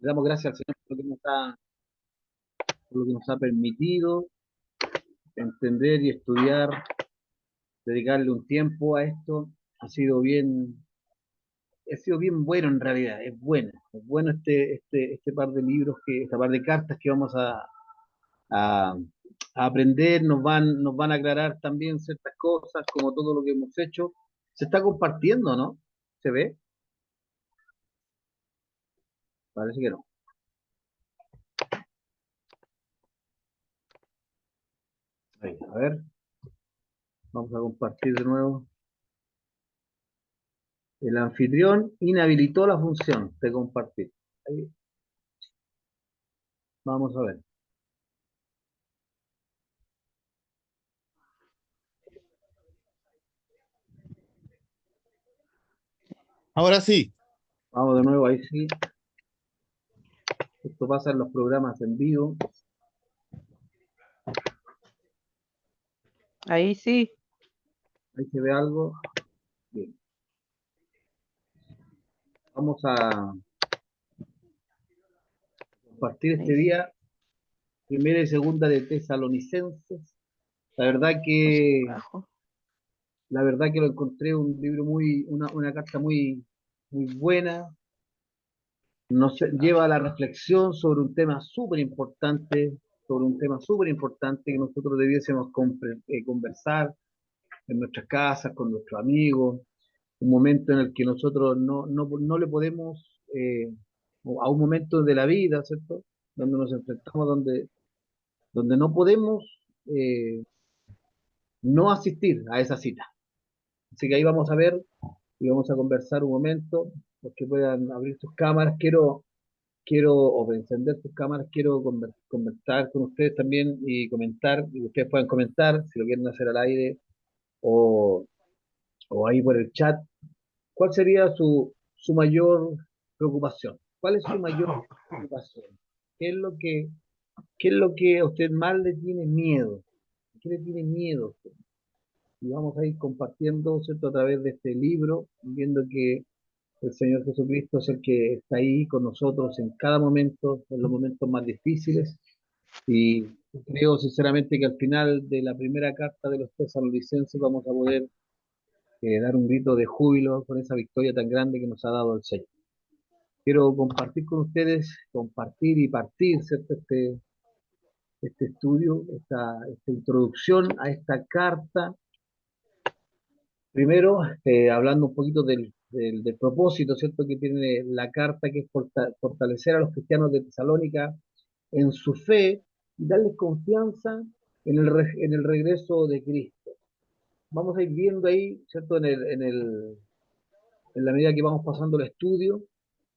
Le damos gracias al Señor por lo que nos ha permitido entender y estudiar, dedicarle un tiempo a esto. Ha sido bien, ha sido bien bueno en realidad, es bueno este par de libros, esta par de cartas que vamos a- a aprender, nos van a aclarar también ciertas cosas, como todo lo que hemos hecho. Se está compartiendo, ¿no? ¿Se ve? Parece que no. Ahí, a ver, vamos a compartir de nuevo. El anfitrión inhabilitó la función de compartir. Ahí, vamos a ver. Ahora sí. Vamos de nuevo, ahí sí. Esto pasa en los programas en vivo. Ahí sí. Ahí se ve algo. Bien. Vamos a compartir este Ahí sí. día, primera y segunda de Tesalonicenses. La verdad que, Abajo. la verdad que lo encontré un libro una carta muy buena. Lleva a la reflexión sobre un tema súper importante que nosotros debiésemos conversar en nuestras casas, con nuestros amigos, un momento en el que nosotros no le podemos, o a un momento de la vida, ¿cierto? Donde nos enfrentamos, donde no podemos eh, no asistir a esa cita. Así que ahí vamos a ver y vamos a conversar un momento, los que puedan abrir sus cámaras. O encender sus cámaras, quiero conversar con ustedes también y comentar, y ustedes puedan comentar si lo quieren hacer al aire o, o ahí por el chat. ¿Cuál sería su mayor preocupación? ¿Cuál es su mayor preocupación? ¿Qué es lo que, qué es lo que a usted más le tiene miedo? ¿Qué le tiene miedo a usted? Y vamos a ir compartiendo, ¿cierto? A través de este libro, viendo que el Señor Jesucristo es el que está ahí con nosotros en cada momento, en los momentos más difíciles. Y creo sinceramente que al final de la primera carta de los tesalonicenses vamos a poder dar un grito de júbilo con esa victoria tan grande que nos ha dado el Señor. Quiero compartir con ustedes, compartir y partir, ¿cierto? Este estudio, esta introducción a esta carta. Primero, hablando un poquito del propósito, ¿cierto? Que tiene la carta, que es fortalecer a los cristianos de Tesalónica en su fe y darles confianza en el regreso de Cristo. Vamos a ir viendo ahí, ¿cierto? En la medida que vamos pasando el estudio,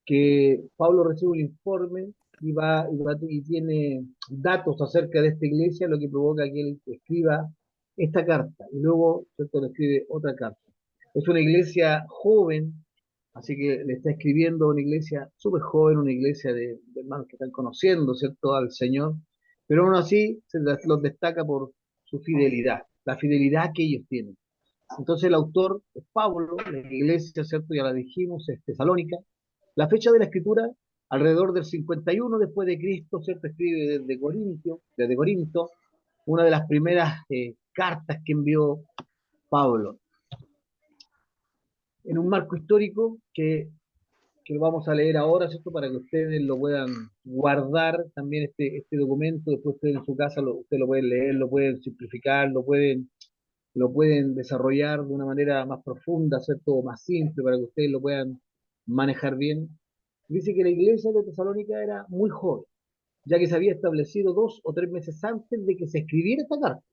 que Pablo recibe un informe y tiene datos acerca de esta iglesia, lo que provoca que él escriba esta carta y luego, ¿cierto?, le escribe otra carta. Es una iglesia joven, así que le está escribiendo a una iglesia súper joven, una iglesia de hermanos que están conociendo, ¿cierto?, al Señor, pero aún así los destaca por su fidelidad, la fidelidad que ellos tienen. Entonces el autor es Pablo, la iglesia, ¿cierto? Ya la dijimos, es Tesalónica. La fecha de la escritura, alrededor del 51 después de Cristo, ¿cierto? Escribe desde Corinto, una de las primeras cartas que envió Pablo, en un marco histórico que lo vamos a leer ahora, ¿cierto? Para que ustedes lo puedan guardar también este documento, después ustedes en su casa ustedes lo pueden leer, lo pueden simplificar, lo pueden desarrollar de una manera más profunda, ¿cierto? O más simple, para que ustedes lo puedan manejar bien. Dice que la iglesia de Tesalónica era muy joven, ya que se había establecido 2 o 3 meses antes de que se escribiera esta carta.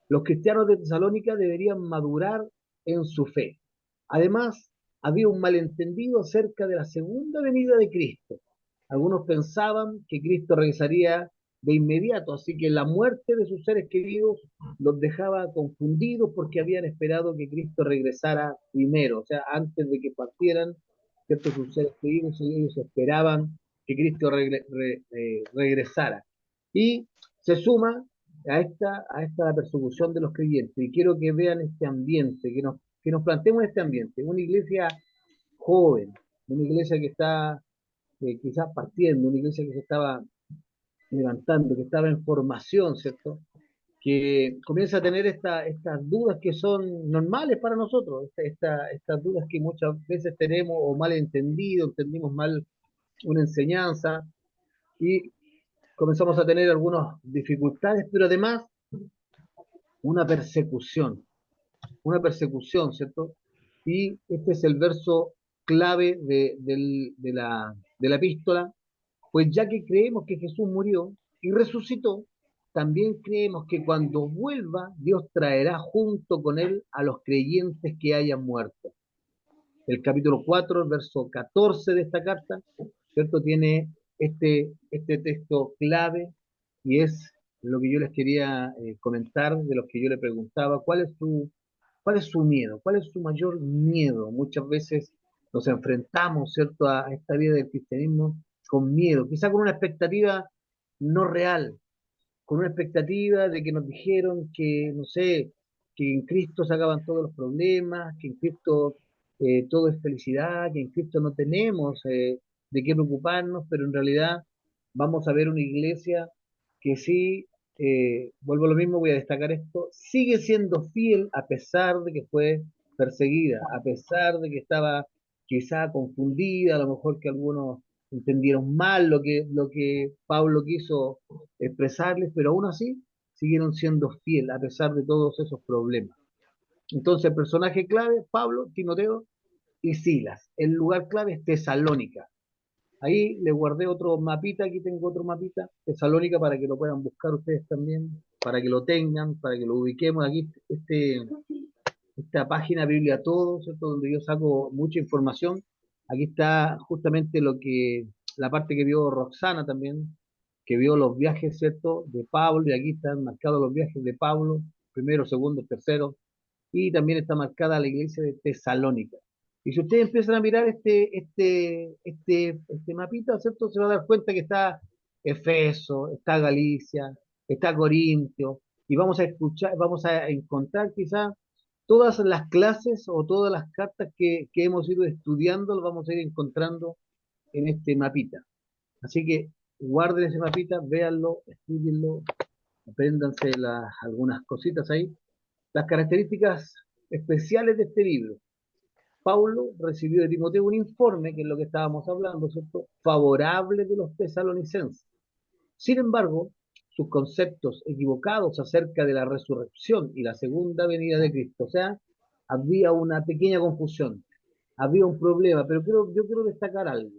Los cristianos de Tesalónica deberían madurar en su fe. Además, había un malentendido acerca de la segunda venida de Cristo. Algunos pensaban que Cristo regresaría de inmediato, así que la muerte de sus seres queridos los dejaba confundidos porque habían esperado que Cristo regresara primero, o sea, antes de que partieran, ¿cierto? Sus seres queridos, ellos esperaban que Cristo regresara. Y se suma a esta persecución de los creyentes. Y quiero que vean este ambiente, que nos planteemos este ambiente. Una iglesia joven, una iglesia que está quizás partiendo, una iglesia que se estaba levantando, que estaba en formación, ¿cierto? Que comienza a tener estas dudas que son normales para nosotros, estas dudas que muchas veces tenemos o mal entendido, entendimos mal una enseñanza y comenzamos a tener algunas dificultades, pero además una persecución, ¿cierto? Y este es el verso clave de la epístola, pues ya que creemos que Jesús murió y resucitó, también creemos que cuando vuelva, Dios traerá junto con él a los creyentes que hayan muerto. El capítulo 4, el verso 14 de esta carta, ¿cierto? Tiene este texto clave y es lo que yo les quería comentar, de los que yo le preguntaba, ¿cuál es su miedo? ¿Cuál es su mayor miedo? Muchas veces nos enfrentamos, ¿cierto?, a esta vida del cristianismo con miedo, quizá con una expectativa no real, con una expectativa de que nos dijeron que, no sé, que en Cristo se acaban todos los problemas, que en Cristo todo es felicidad, que en Cristo no tenemos de qué preocuparnos, pero en realidad vamos a ver una iglesia que sí, vuelvo a lo mismo, voy a destacar esto, sigue siendo fiel a pesar de que fue perseguida, a pesar de que estaba quizá confundida, a lo mejor que algunos entendieron mal lo que Pablo quiso expresarles, pero aún así siguieron siendo fieles a pesar de todos esos problemas. Entonces, el personaje clave, Pablo, Timoteo y Silas. El lugar clave es Tesalónica. Ahí le guardé otro mapita, aquí tengo otro mapita, Tesalónica, para que lo puedan buscar ustedes también, para que lo tengan, para que lo ubiquemos. Aquí esta página Biblia Todo, ¿cierto? Donde yo saco mucha información. Aquí está justamente la parte que vio Roxana también, que vio los viajes, ¿cierto?, de Pablo, y aquí están marcados los viajes de Pablo, primero, segundo, tercero, y también está marcada la iglesia de Tesalónica. Y si ustedes empiezan a mirar este mapita, ¿cierto?, se van a dar cuenta que está Efeso, está Galicia, está Corintio, y vamos a encontrar quizás todas las clases o todas las cartas que hemos ido estudiando, las vamos a ir encontrando en este mapita. Así que guarden ese mapita, véanlo, estudienlo, apréndanse algunas cositas ahí. Las características especiales de este libro. Paulo recibió de Timoteo un informe, que es lo que estábamos hablando, ¿cierto?, favorable de los tesalonicenses. Sin embargo, sus conceptos equivocados acerca de la resurrección y la segunda venida de Cristo, o sea, había una pequeña confusión, había un problema, pero yo quiero destacar algo.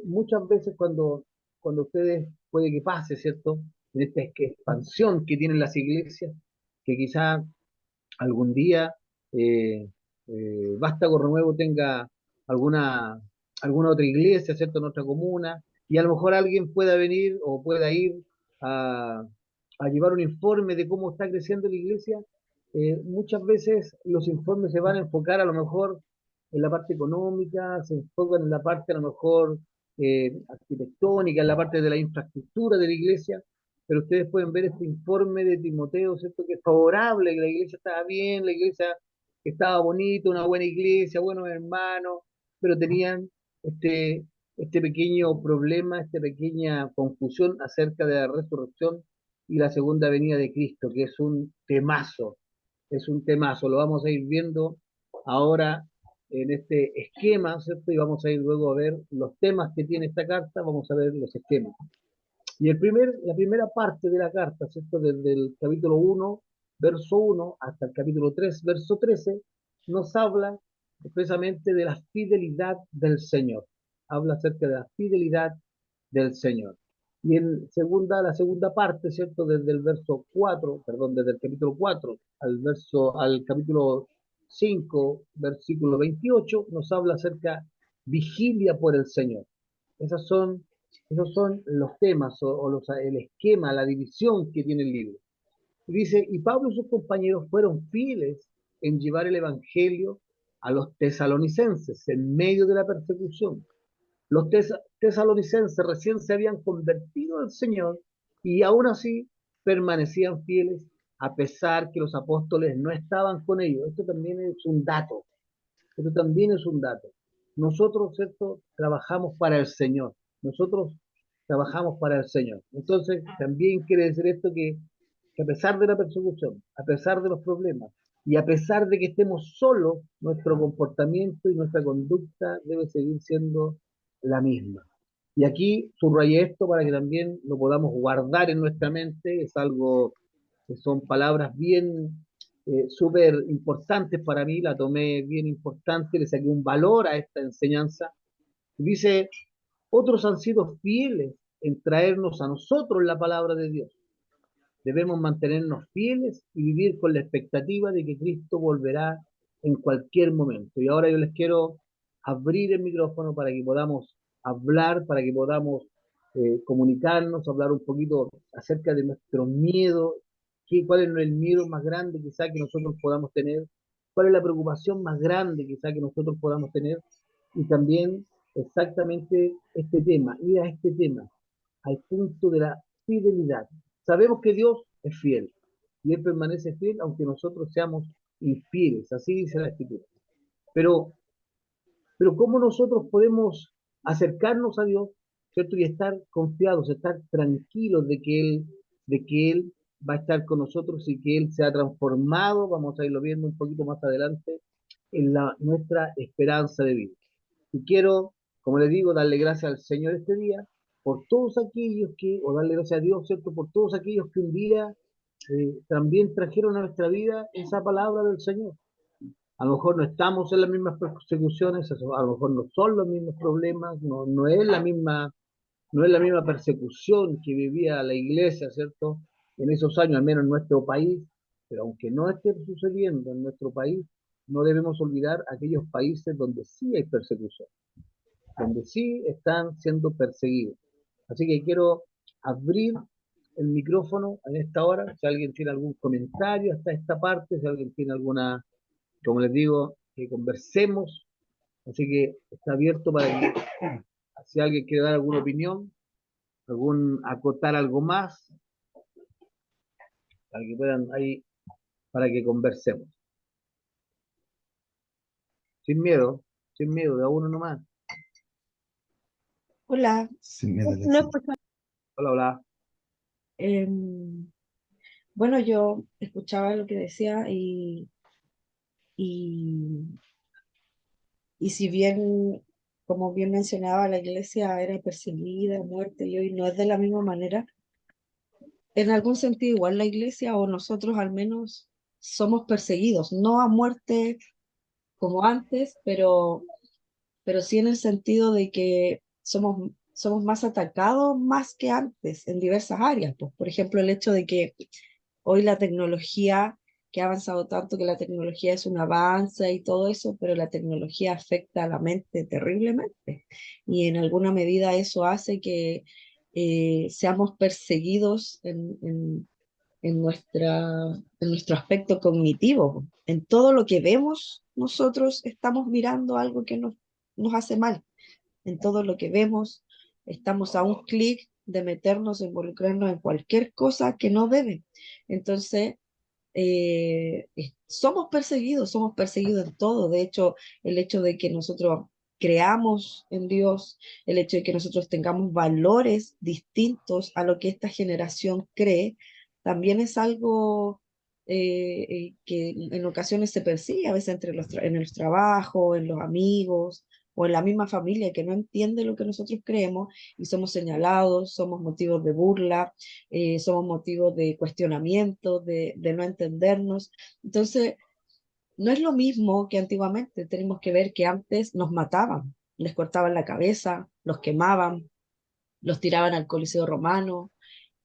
Muchas veces cuando ustedes, puede que pase, ¿cierto?, en esta expansión que tienen las iglesias, que quizá algún día eh, Vástago Renuevo tenga alguna, alguna otra iglesia, ¿cierto?, en otra comuna, y a lo mejor alguien pueda venir o pueda ir a, a llevar un informe de cómo está creciendo la iglesia. Muchas veces los informes se van a enfocar a lo mejor en la parte económica, se enfocan en la parte a lo mejor arquitectónica, en la parte de la infraestructura de la iglesia, pero ustedes pueden ver este informe de Timoteo, ¿cierto?, que es favorable, que la iglesia estaba bien, la iglesia estaba bonita, una buena iglesia, buenos hermanos, pero tenían este, este pequeño problema, esta pequeña confusión acerca de la resurrección y la segunda venida de Cristo, que es un temazo, lo vamos a ir viendo ahora en este esquema, ¿cierto? Y vamos a ir luego a ver los temas que tiene esta carta, vamos a ver los esquemas. Y la primera parte de la carta, ¿cierto?, desde el capítulo 1, verso 1, hasta el capítulo 3, verso 13, nos habla expresamente de la fidelidad del Señor. Habla acerca de la fidelidad del Señor. Y la segunda parte, ¿cierto?, desde el verso 4, perdón, desde el capítulo 4 al capítulo 5, versículo 28, nos habla acerca vigilia por el Señor. Esas son Esos son los temas el esquema, la división que tiene el libro. Y dice, y Pablo y sus compañeros fueron fieles en llevar el Evangelio a los tesalonicenses en medio de la persecución. Los tesalonicenses recién se habían convertido al Señor y aún así permanecían fieles a pesar que los apóstoles no estaban con ellos. Esto también es un dato. Esto también es un dato. nosotros, ¿cierto?, trabajamos para el Señor. Nosotros trabajamos para el Señor. Entonces, también quiere decir esto que a pesar de la persecución, a pesar de los problemas, y a pesar de que estemos solos, nuestro comportamiento y nuestra conducta debe seguir siendo la misma. Y aquí subrayé esto para que también lo podamos guardar en nuestra mente. Es algo que son palabras bien súper importantes para mí, la tomé bien importante, le saqué un valor a esta enseñanza. Dice, otros han sido fieles en traernos a nosotros la palabra de Dios. Debemos mantenernos fieles y vivir con la expectativa de que Cristo volverá en cualquier momento. Y ahora yo les quiero abrir el micrófono para que podamos hablar, para que podamos comunicarnos, hablar un poquito acerca de nuestro miedo, cuál es el miedo más grande quizá que nosotros podamos tener, cuál es la preocupación más grande quizá que nosotros podamos tener, y también exactamente este tema, ir a este tema, al punto de la fidelidad. Sabemos que Dios es fiel y Él permanece fiel aunque nosotros seamos infieles, así dice la Escritura. Pero, pero ¿cómo nosotros podemos acercarnos a Dios, ¿cierto? Y estar confiados, estar tranquilos de que Él va a estar con nosotros y que Él se ha transformado, vamos a irlo viendo un poquito más adelante, en nuestra esperanza de vida. Y quiero, como les digo, darle gracias al Señor este día por todos aquellos que, o darle gracias a Dios, ¿cierto? Por todos aquellos que un día también trajeron a nuestra vida esa palabra del Señor. A lo mejor no estamos en las mismas persecuciones, a lo mejor no son los mismos problemas, no es la misma, no es la misma persecución que vivía la iglesia, ¿cierto? En esos años, al menos en nuestro país, pero aunque no esté sucediendo en nuestro país, no debemos olvidar aquellos países donde sí hay persecución, donde sí están siendo perseguidos. Así que quiero abrir el micrófono en esta hora, si alguien tiene algún comentario hasta esta parte, si alguien tiene alguna, como les digo, que conversemos, así que está abierto para que si alguien quiere dar alguna opinión, algún acotar algo más, para que puedan ahí, para que conversemos. Sin miedo, de a uno nomás. Hola, Sin miedo al no éxito. escucho. Hola, hola. Bueno, yo escuchaba lo que decía y, y si bien, como bien mencionaba, la iglesia era perseguida, muerte, y hoy no es de la misma manera, en algún sentido igual la iglesia o nosotros al menos somos perseguidos, no a muerte como antes, pero sí en el sentido de que somos más atacados más que antes en diversas áreas. Pues, por ejemplo, el hecho de que hoy la tecnología, que ha avanzado tanto, que la tecnología es un avance y todo eso, pero la tecnología afecta a la mente terriblemente. Y en alguna medida eso hace que seamos perseguidos en nuestro aspecto cognitivo. En todo lo que vemos, nosotros estamos mirando algo que nos hace mal. En todo lo que vemos, estamos a un clic de meternos, involucrarnos en cualquier cosa que no debe. Entonces, somos perseguidos en todo. De hecho, el hecho de que nosotros creamos en Dios, el hecho de que nosotros tengamos valores distintos a lo que esta generación cree, también es algo que en ocasiones se persigue, a veces en el trabajo, en los amigos o en la misma familia que no entiende lo que nosotros creemos y somos señalados, somos motivos de burla, somos motivos de cuestionamiento, de no entendernos. Entonces, no es lo mismo que antiguamente. Tenemos que ver que antes nos mataban, les cortaban la cabeza, los quemaban, los tiraban al Coliseo Romano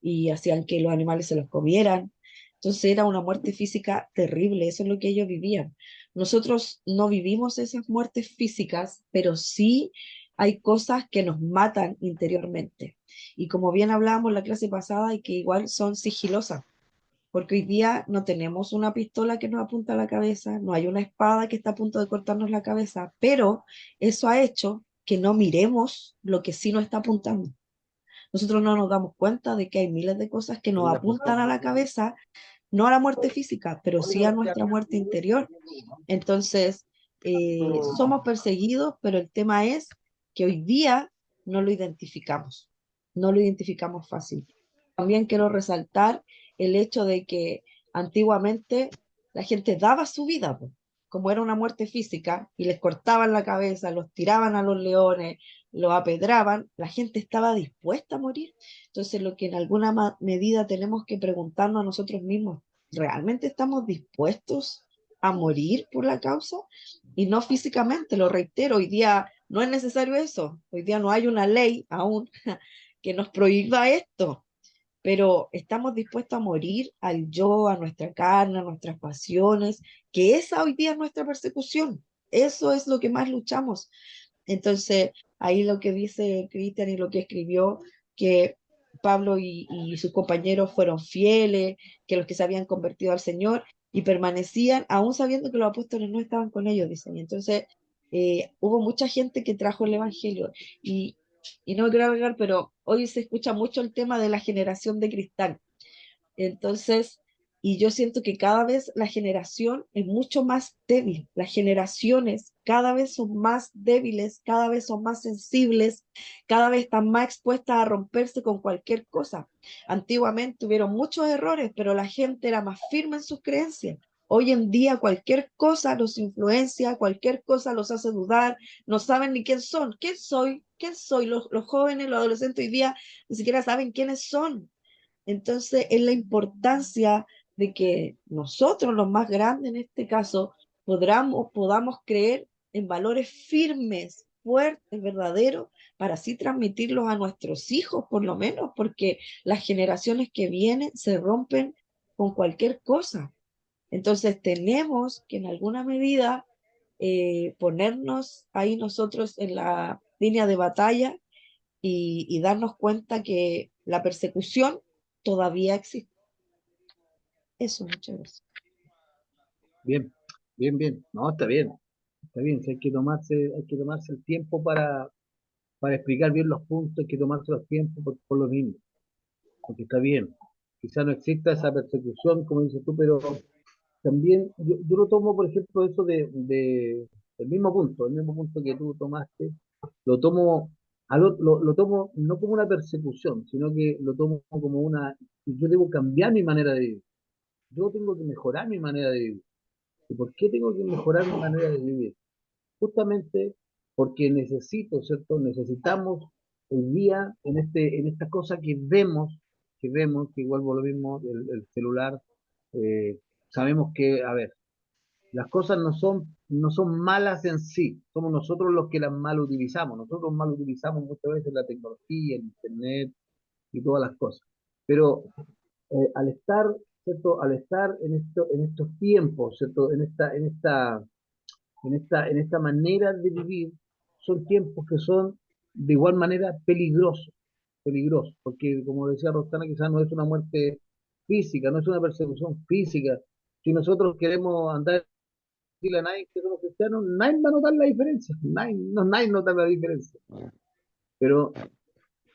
y hacían que los animales se los comieran. Entonces era una muerte física terrible, eso es lo que ellos vivían. Nosotros no vivimos esas muertes físicas, pero sí hay cosas que nos matan interiormente. Y como bien hablábamos en la clase pasada, y que igual son sigilosas, porque hoy día no tenemos una pistola que nos apunta a la cabeza, no hay una espada que está a punto de cortarnos la cabeza, pero eso ha hecho que no miremos lo que sí nos está apuntando. Nosotros no nos damos cuenta de que hay miles de cosas que nos apuntan a la cabeza, no a la muerte física, pero sí a nuestra muerte interior. Entonces, somos perseguidos, pero el tema es que hoy día no lo identificamos, no lo identificamos fácil. También quiero resaltar el hecho de que antiguamente la gente daba su vida, po. Como era una muerte física y les cortaban la cabeza, los tiraban a los leones, los apedraban, la gente estaba dispuesta a morir. Entonces, lo que en alguna medida tenemos que preguntarnos a nosotros mismos, ¿realmente estamos dispuestos a morir por la causa? Y no físicamente, lo reitero, hoy día no es necesario eso, hoy día no hay una ley aún que nos prohíba esto, pero estamos dispuestos a morir al yo, a nuestra carne, a nuestras pasiones, que esa hoy día es nuestra persecución. Eso es lo que más luchamos. Entonces, ahí lo que dice Cristian y lo que escribió, que Pablo y sus compañeros fueron fieles, que los que se habían convertido al Señor y permanecían, aún sabiendo que los apóstoles no estaban con ellos, dicen. Y entonces, hubo mucha gente que trajo el Evangelio. Y, y no me quiero agregar, pero hoy se escucha mucho el tema de la generación de cristal. Entonces, y yo siento que cada vez la generación es mucho más débil. Las generaciones cada vez son más débiles, cada vez son más sensibles, cada vez están más expuestas a romperse con cualquier cosa. Antiguamente tuvieron muchos errores, pero la gente era más firme en sus creencias. Hoy en día cualquier cosa los influencia, cualquier cosa los hace dudar, no saben ni quién son. ¿Quién soy? ¿Quién soy? Los jóvenes, los adolescentes hoy día ni siquiera saben quiénes son. Entonces, es la importancia de que nosotros, los más grandes en este caso, podamos creer en valores firmes, fuertes, verdaderos, para así transmitirlos a nuestros hijos, por lo menos, porque las generaciones que vienen se rompen con cualquier cosa. Entonces, tenemos que en alguna medida ponernos ahí nosotros en la línea de batalla y darnos cuenta que la persecución todavía existe. Eso, muchas gracias. Bien, bien, bien. No, está bien, está bien. Si hay que tomarse el tiempo para explicar bien los puntos, hay que tomarse los tiempos por lo mismo, porque está bien. Quizá no exista esa persecución, como dices tú, pero también yo lo tomo, por ejemplo, eso el mismo punto que tú tomaste, lo tomo, lo tomo no como una persecución, sino que lo tomo como yo debo cambiar mi manera de vivir. Yo tengo que mejorar mi manera de vivir. ¿Y por qué tengo que mejorar mi manera de vivir? Justamente porque ¿cierto? Necesitamos hoy día en esta cosa que igual por lo mismo, el celular, sabemos que, a ver, las cosas no son malas en sí, somos nosotros los que las mal utilizamos. Nosotros mal utilizamos muchas veces la tecnología, el internet y todas las cosas. Pero al estar, ¿cierto? Al estar en estos tiempos, ¿cierto? En esta manera de vivir, son tiempos que son de igual manera peligrosos, porque como decía Roxana, quizás no es una muerte física, no es una persecución física. Si nosotros queremos andar dile a nadie que somos cristianos, nadie va a notar la diferencia, nadie nota la diferencia. Pero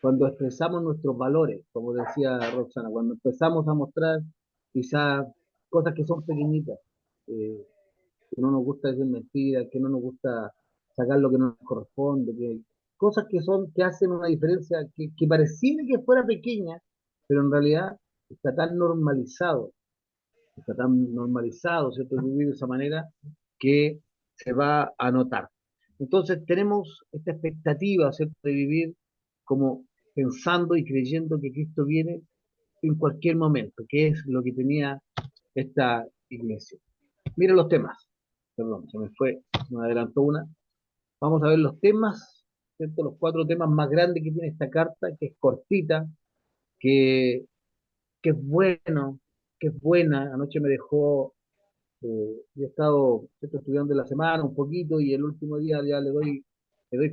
cuando expresamos nuestros valores, como decía Roxana, cuando empezamos a mostrar quizás cosas que son pequeñitas, eh, que no nos gusta decir mentiras, que no nos gusta sacar lo que no nos corresponde, cosas que hacen una diferencia que pareciera que fuera pequeña, pero en realidad está tan normalizado, ¿cierto? Vivir de esa manera que se va a notar. Entonces tenemos esta expectativa, ¿cierto? De vivir como pensando y creyendo que Cristo viene en cualquier momento, que es lo que tenía esta iglesia. Miren los temas. Perdón, se me adelantó una. Vamos a ver los temas, ¿cierto? Los 4 temas más grandes que tiene esta carta, que es cortita, que, que es bueno, que es buena. Anoche me dejó, yo he estado, ¿cierto? Estudiando la semana un poquito y el último día ya le doy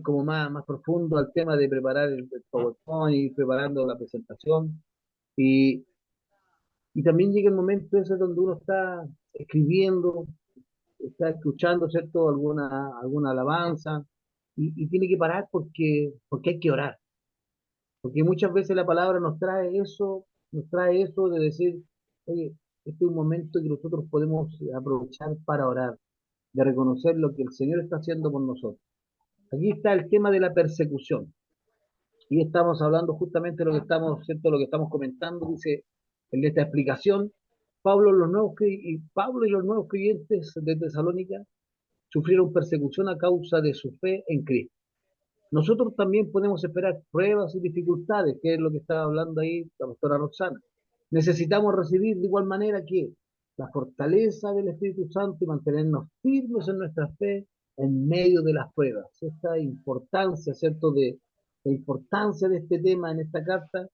como más profundo al tema de preparar el PowerPoint y preparando la presentación. Y, y también llega el momento ese donde uno está escribiendo, está escuchando, ¿cierto? Alguna alabanza y tiene que parar porque hay que orar. Porque muchas veces la palabra nos trae eso de decir, oye, este es un momento que nosotros podemos aprovechar para orar. de reconocer lo que el Señor está haciendo por nosotros. Aquí está el tema de la persecución. Y estamos hablando justamente de lo que estamos, ¿cierto? Lo que estamos comentando, dice en esta explicación, Pablo y los nuevos creyentes de Tesalónica sufrieron persecución a causa de su fe en Cristo. Nosotros también podemos esperar pruebas y dificultades, que es lo que estaba hablando ahí la pastora Roxana. Necesitamos recibir de igual manera que la fortaleza del Espíritu Santo y mantenernos firmes en nuestra fe en medio de las pruebas. Esta importancia, ¿cierto?, de la importancia de este tema en esta carta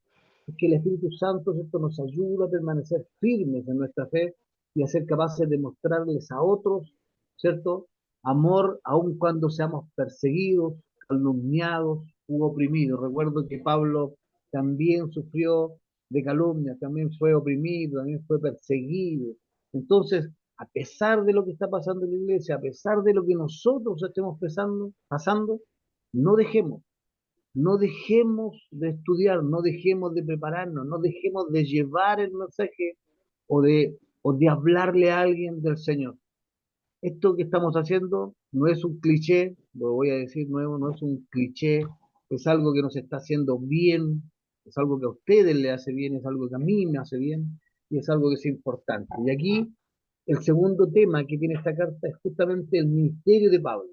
es que el Espíritu Santo, ¿cierto?, nos ayuda a permanecer firmes en nuestra fe y a ser capaces de mostrarles a otros, ¿cierto?, amor aun cuando seamos perseguidos, calumniados u oprimidos. Recuerdo que Pablo también sufrió de calumnia, también fue oprimido, también fue perseguido. Entonces, a pesar de lo que está pasando en la iglesia, a pesar de lo que nosotros estemos pasando, no dejemos, no dejemos de estudiar, no dejemos de prepararnos, no dejemos de llevar el mensaje o de hablarle a alguien del Señor. Esto que estamos haciendo no es un cliché, lo voy a decir nuevo, no es un cliché, es algo que nos está haciendo bien, es algo que a ustedes le hace bien, es algo que a mí me hace bien y es algo que es importante. Y aquí el segundo tema que tiene esta carta es justamente el ministerio de Pablo.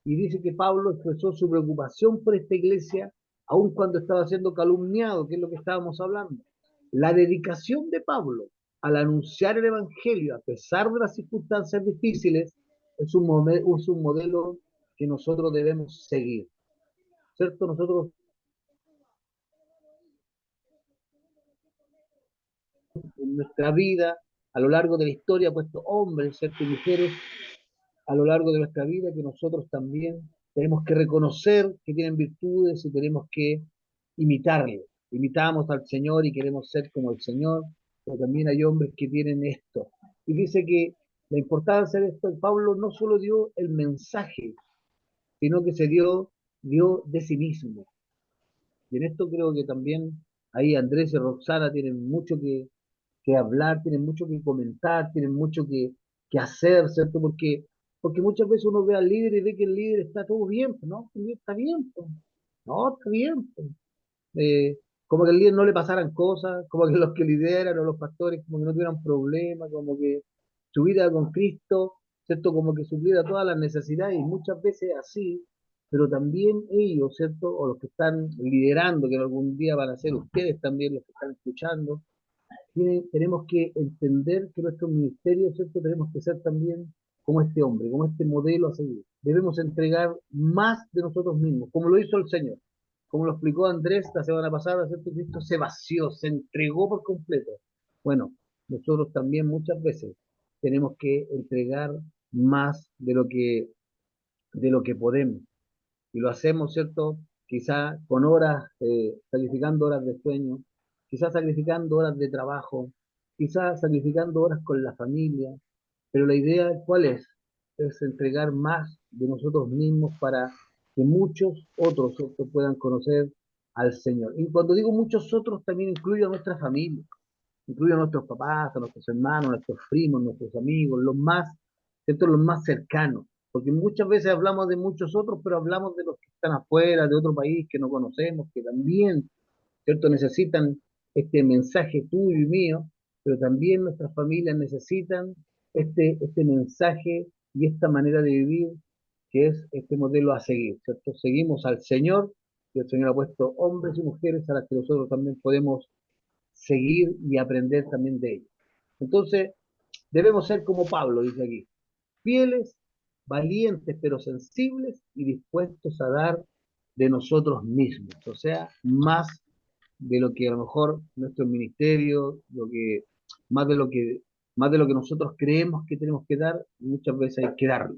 Y dice que Pablo expresó su preocupación por esta iglesia aun cuando estaba siendo calumniado, que es lo que estábamos hablando. La dedicación de Pablo al anunciar el Evangelio, a pesar de las circunstancias difíciles, es un modelo que nosotros debemos seguir. ¿Cierto? Nosotros en nuestra vida, a lo largo de la historia, puesto hombres, ¿cierto? Y mujeres a lo largo de nuestra vida que nosotros también tenemos que reconocer que tienen virtudes y tenemos que imitarle. Imitamos al Señor y queremos ser como el Señor, pero también hay hombres que tienen esto. Y dice que la importancia de esto, Pablo no solo dio el mensaje, sino que dio de sí mismo. Y en esto creo que también ahí Andrés y Roxana tienen mucho que hablar, tienen mucho que comentar, tienen mucho que hacer, ¿cierto? Porque muchas veces uno ve al líder y ve que el líder está todo bien, pues, ¿no? El líder está bien, pues. No, está bien, pues. Como que al líder no le pasaran cosas, como que los que lideran o los pastores como que no tuvieran problemas, como que su vida con Cristo, ¿cierto? Como que supliera todas las necesidades y muchas veces así, pero también ellos, ¿cierto? O los que están liderando, que algún día van a ser ustedes también los que están escuchando, tenemos que entender que nuestro ministerio, ¿cierto? Tenemos que ser también como este hombre, como este modelo a seguir. Debemos entregar más de nosotros mismos, como lo hizo el Señor. Como lo explicó Andrés la semana pasada, ¿cierto? Cristo se vació, se entregó por completo. Bueno, nosotros también muchas veces tenemos que entregar más de lo que podemos. Y lo hacemos, ¿cierto? Quizá con horas, sacrificando horas de sueño, quizás sacrificando horas de trabajo, quizás sacrificando horas con la familia, pero la idea, ¿cuál es? Es entregar más de nosotros mismos para que muchos otros, ¿cierto?, puedan conocer al Señor. Y cuando digo muchos otros, también incluyo a nuestra familia, incluyo a nuestros papás, a nuestros hermanos, a nuestros primos, a nuestros amigos, los más, ¿cierto?, los más cercanos. Porque muchas veces hablamos de muchos otros, pero hablamos de los que están afuera, de otro país que no conocemos, que también, ¿cierto?, necesitan este mensaje tuyo y mío, pero también nuestras familias necesitan este mensaje y esta manera de vivir, que es este modelo a seguir, ¿cierto? Seguimos al Señor y el Señor ha puesto hombres y mujeres a las que nosotros también podemos seguir y aprender también de ellos. Entonces, debemos ser como Pablo, dice aquí, fieles, valientes, pero sensibles y dispuestos a dar de nosotros mismos, o sea, más de lo que a lo mejor nuestro ministerio, más de lo que, más de lo que nosotros creemos que tenemos que dar, muchas veces hay que darlo.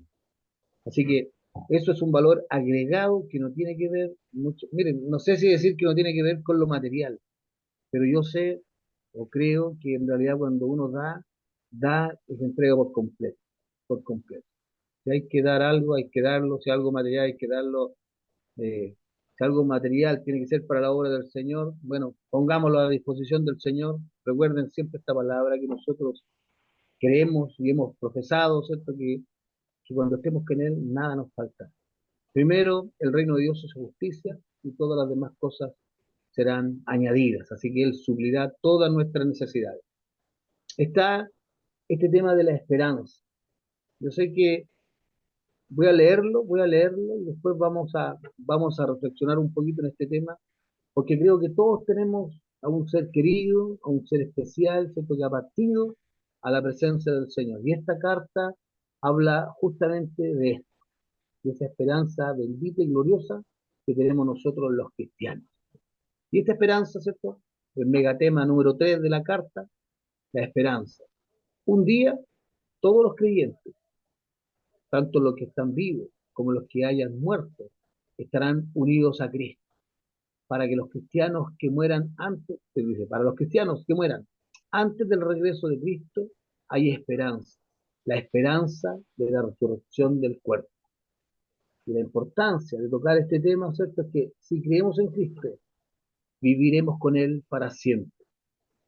Así que eso es un valor agregado que no tiene que ver mucho, miren, no sé si decir que no tiene que ver con lo material, pero yo sé o creo que en realidad cuando uno da y se entrega por completo, por completo. Si hay que dar algo, hay que darlo, si algo material hay que darlo, si algo material tiene que ser para la obra del Señor, bueno, pongámoslo a disposición del Señor. Recuerden siempre esta palabra que nosotros creemos y hemos profesado, ¿cierto? Que que cuando estemos con Él, nada nos falta. Primero, el reino de Dios es justicia y todas las demás cosas serán añadidas. Así que Él suplirá todas nuestras necesidades. Está este tema de la esperanza. Yo sé que voy a leerlo y después vamos a reflexionar un poquito en este tema, porque creo que todos tenemos a un ser querido, a un ser especial, ¿cierto? Que ha partido a la presencia del Señor. Y esta carta habla justamente de esto, de esa esperanza bendita y gloriosa que tenemos nosotros los cristianos. Y esta esperanza, ¿cierto? El megatema número 3 de la carta, la esperanza. Un día, todos los creyentes, tanto los que están vivos como los que hayan muerto, estarán unidos a Cristo. Para que los cristianos que mueran antes, se dice, para los cristianos que mueran antes del regreso de Cristo, hay esperanza. La esperanza de la resurrección del cuerpo. Y la importancia de tocar este tema, ¿cierto? Es que si creemos en Cristo, viviremos con Él para siempre.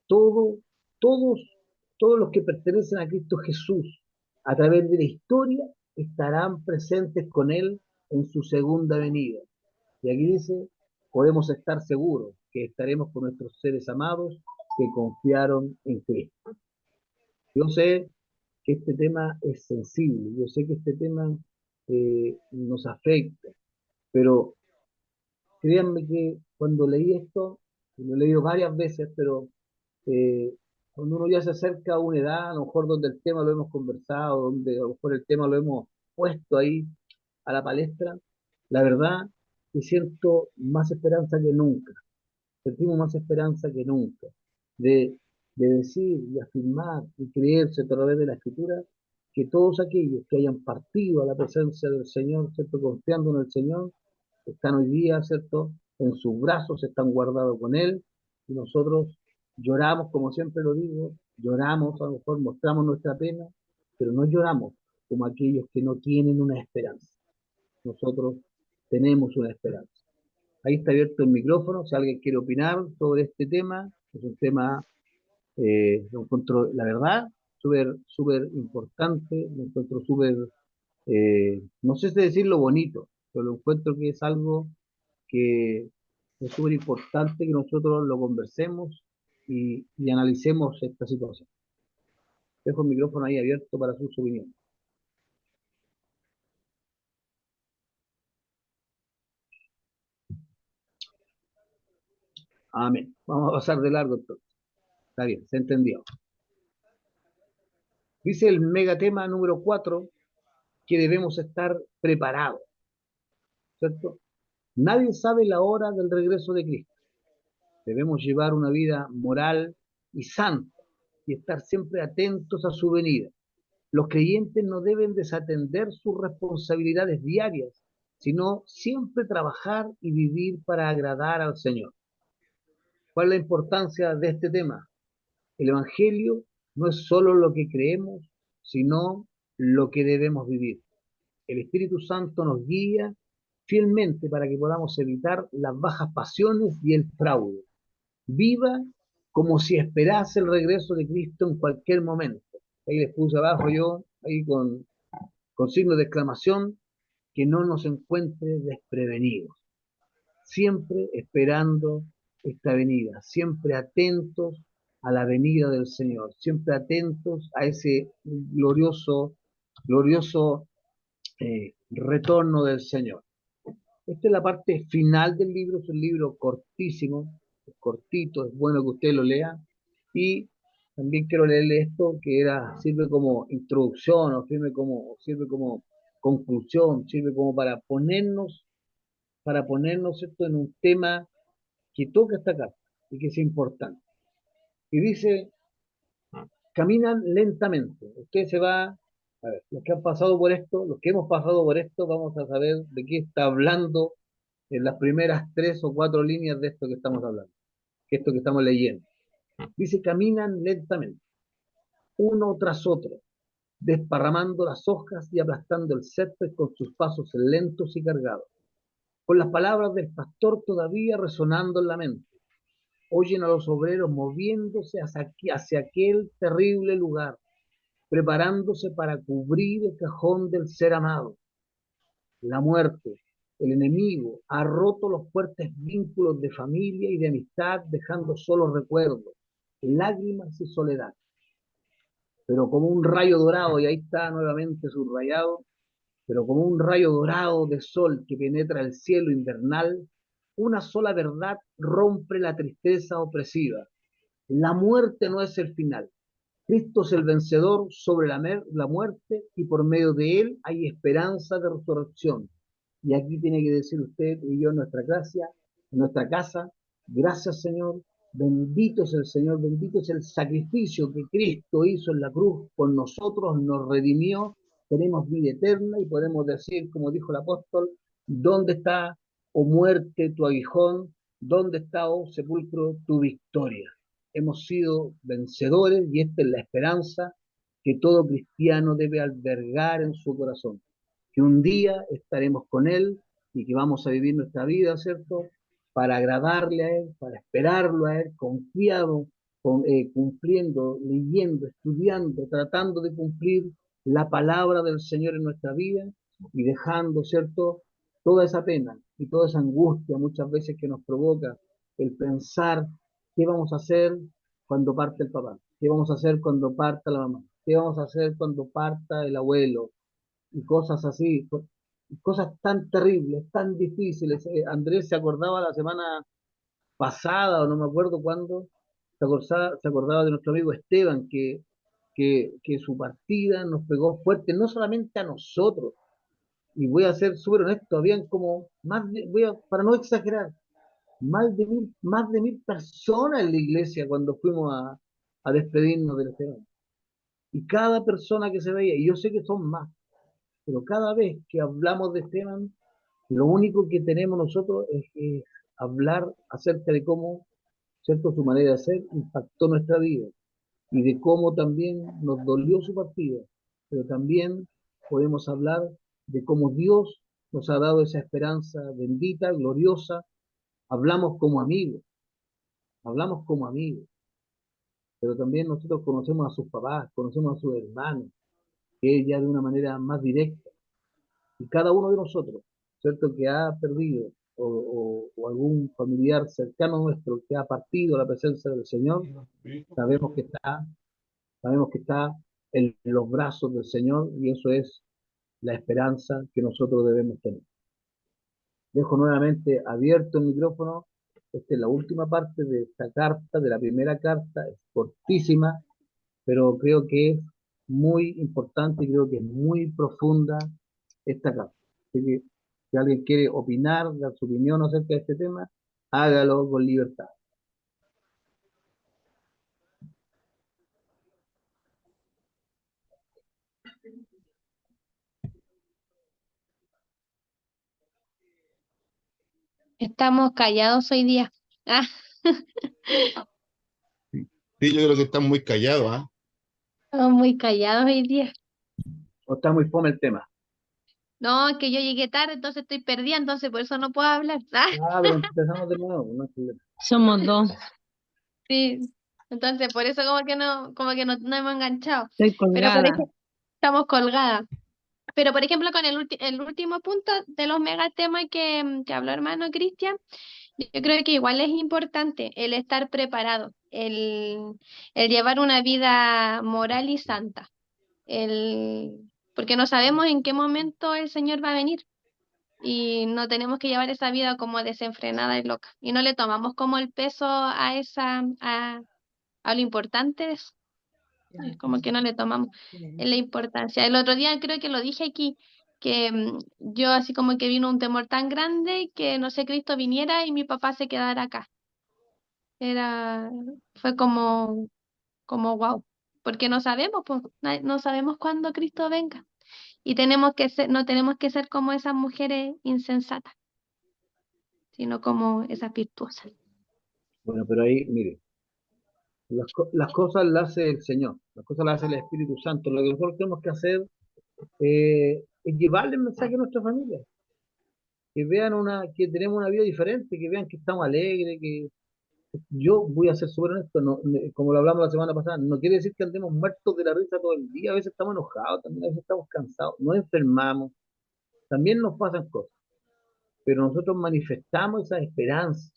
Todo, todos, todos los que pertenecen a Cristo Jesús, a través de la historia, estarán presentes con Él en su segunda venida. Y aquí dice, podemos estar seguros que estaremos con nuestros seres amados que confiaron en Cristo. Yo sé que este tema es sensible, yo sé que este tema nos afecta, pero créanme que cuando leí esto, y lo he leído varias veces, pero cuando uno ya se acerca a una edad, a lo mejor donde el tema lo hemos conversado, donde a lo mejor el tema lo hemos puesto ahí a la palestra, la verdad que siento más esperanza que nunca, sentimos más esperanza que nunca, de, de decir y afirmar y creerse a través de la Escritura que todos aquellos que hayan partido a la presencia del Señor, ¿cierto? Confiando en el Señor, están hoy día, ¿cierto? En sus brazos, están guardados con Él, y nosotros lloramos, como siempre lo digo, lloramos, a lo mejor mostramos nuestra pena, pero no lloramos como aquellos que no tienen una esperanza. Nosotros tenemos una esperanza. Ahí está abierto el micrófono, si alguien quiere opinar sobre este tema, es un tema, lo encuentro, la verdad, súper importante, lo encuentro súper, no sé si decirlo bonito, pero lo encuentro que es algo que es súper importante que nosotros lo conversemos y analicemos esta situación. Dejo el micrófono ahí abierto para sus opiniones. Amén. Vamos a pasar de largo entonces. Está bien, se entendió. Dice el megatema número 4 que debemos estar preparados, ¿cierto? Nadie sabe la hora del regreso de Cristo. Debemos llevar una vida moral y santa y estar siempre atentos a su venida. Los creyentes no deben desatender sus responsabilidades diarias, sino siempre trabajar y vivir para agradar al Señor. ¿Cuál es la importancia de este tema? El Evangelio no es solo lo que creemos, sino lo que debemos vivir. El Espíritu Santo nos guía fielmente para que podamos evitar las bajas pasiones y el fraude. Viva como si esperase el regreso de Cristo en cualquier momento. Ahí les puse abajo yo, ahí con signos de exclamación, que no nos encuentre desprevenidos. Siempre esperando esta venida, siempre atentos a la venida del Señor, siempre atentos a ese glorioso retorno del Señor. Esta es la parte final del libro, es un libro cortísimo, es cortito, es bueno que usted lo lea. Y también quiero leerle esto que sirve como introducción, o sirve como conclusión, sirve como para ponernos esto en un tema que toca esta carta y que es importante. Y dice, caminan lentamente. Usted se va, a ver, los que han pasado por esto, los que hemos pasado por esto, vamos a saber de qué está hablando en las primeras 3 o 4 líneas de esto que estamos hablando, que esto que estamos leyendo. Dice, caminan lentamente, uno tras otro, desparramando las hojas y aplastando el césped con sus pasos lentos y cargados, con las palabras del pastor todavía resonando en la mente. Oyen a los obreros moviéndose hacia aquel terrible lugar. preparándose para cubrir el cajón del ser amado. La muerte, el enemigo, ha roto los fuertes vínculos de familia y de amistad, dejando solo recuerdos, lágrimas y soledad. Pero como un rayo dorado, y ahí está nuevamente subrayado, pero como un rayo dorado de sol que penetra el cielo invernal, una sola verdad rompe la tristeza opresiva. La muerte no es el final. Cristo es el vencedor sobre la muerte y por medio de él hay esperanza de resurrección. Y aquí tiene que decir usted y yo en nuestra gracia, en nuestra casa, gracias Señor, bendito es el Señor, bendito es el sacrificio que Cristo hizo en la cruz por nosotros, nos redimió, tenemos vida eterna y podemos decir, como dijo el apóstol, ¿dónde está, oh muerte, tu aguijón? ¿Dónde está, oh sepulcro, tu victoria? Hemos sido vencedores y esta es la esperanza que todo cristiano debe albergar en su corazón, que un día estaremos con Él y que vamos a vivir nuestra vida, ¿cierto? Para agradarle a Él, para esperarlo a Él, confiado, cumpliendo, leyendo, estudiando, tratando de cumplir la palabra del Señor en nuestra vida y dejando, ¿cierto? Toda esa pena y toda esa angustia muchas veces que nos provoca el pensar qué vamos a hacer cuando parte el papá, qué vamos a hacer cuando parta la mamá, qué vamos a hacer cuando parta el abuelo, y cosas así, cosas tan terribles, tan difíciles. Andrés se acordaba la semana pasada, o no me acuerdo cuándo, se acordaba de nuestro amigo Esteban, que su partida nos pegó fuerte, no solamente a nosotros, y voy a ser súper honesto, habían como para no exagerar, más de 1000 personas en la iglesia cuando fuimos a despedirnos del Esteban. Y cada persona que se veía, y yo sé que son más, pero cada vez que hablamos de Esteban, lo único que tenemos nosotros es hablar acerca de cómo, ¿cierto?, su manera de ser impactó nuestra vida y de cómo también nos dolió su partida, pero también podemos hablar de cómo Dios nos ha dado esa esperanza bendita, gloriosa. Hablamos como amigos, pero también nosotros conocemos a sus papás, conocemos a sus hermanos, que es ya de una manera más directa. Y cada uno de nosotros, ¿cierto?, que ha perdido o algún familiar cercano nuestro que ha partido a la presencia del Señor, sabemos que está, sabemos que está en los brazos del Señor y eso es la esperanza que nosotros debemos tener. Dejo nuevamente abierto el micrófono. Esta es la última parte de esta carta, de la primera carta, es cortísima, pero creo que es muy importante y creo que es muy profunda esta carta. Así que si alguien quiere opinar, dar su opinión acerca de este tema, hágalo con libertad. Estamos callados hoy día. Ah, Sí, yo creo que están muy callados, ¿ah? estamos muy callados hoy día. O está muy fome el tema. No, es que yo llegué tarde, entonces estoy perdida, entonces por eso no puedo hablar. Ah, Ah, pero empezamos de nuevo, no hay problema. Somos dos. sí. Entonces por eso como que no hemos enganchado. Estoy Pero por colgada. ejemplo, estamos colgadas. Pero por ejemplo, con el último punto de los megatemas que habló hermano Cristian, yo creo que igual es importante el estar preparado, el llevar una vida moral y santa. Porque no sabemos en qué momento el Señor va a venir y no tenemos que llevar esa vida como desenfrenada y loca y no le tomamos como el peso a lo importante de eso. Es como que no le tomamos la importancia. El otro día creo que lo dije aquí, que yo así como que vino un temor tan grande que no sé, Cristo viniera y mi papá se quedara acá. Era, fue como wow, porque no sabemos, pues, no sabemos cuándo Cristo venga. Y no tenemos que ser como esas mujeres insensatas, sino como esas virtuosas. Bueno, pero ahí, mire, las cosas las hace el Señor, las cosas las hace el Espíritu Santo. Lo que nosotros tenemos que hacer es llevarle el mensaje a nuestra familia, que vean que tenemos una vida diferente, que vean que estamos alegres, yo voy a ser súper honesto, como lo hablamos la semana pasada, no quiere decir que andemos muertos de la risa todo el día, a veces estamos enojados, también a veces estamos cansados, nos enfermamos, también nos pasan cosas, pero nosotros manifestamos esa esperanza,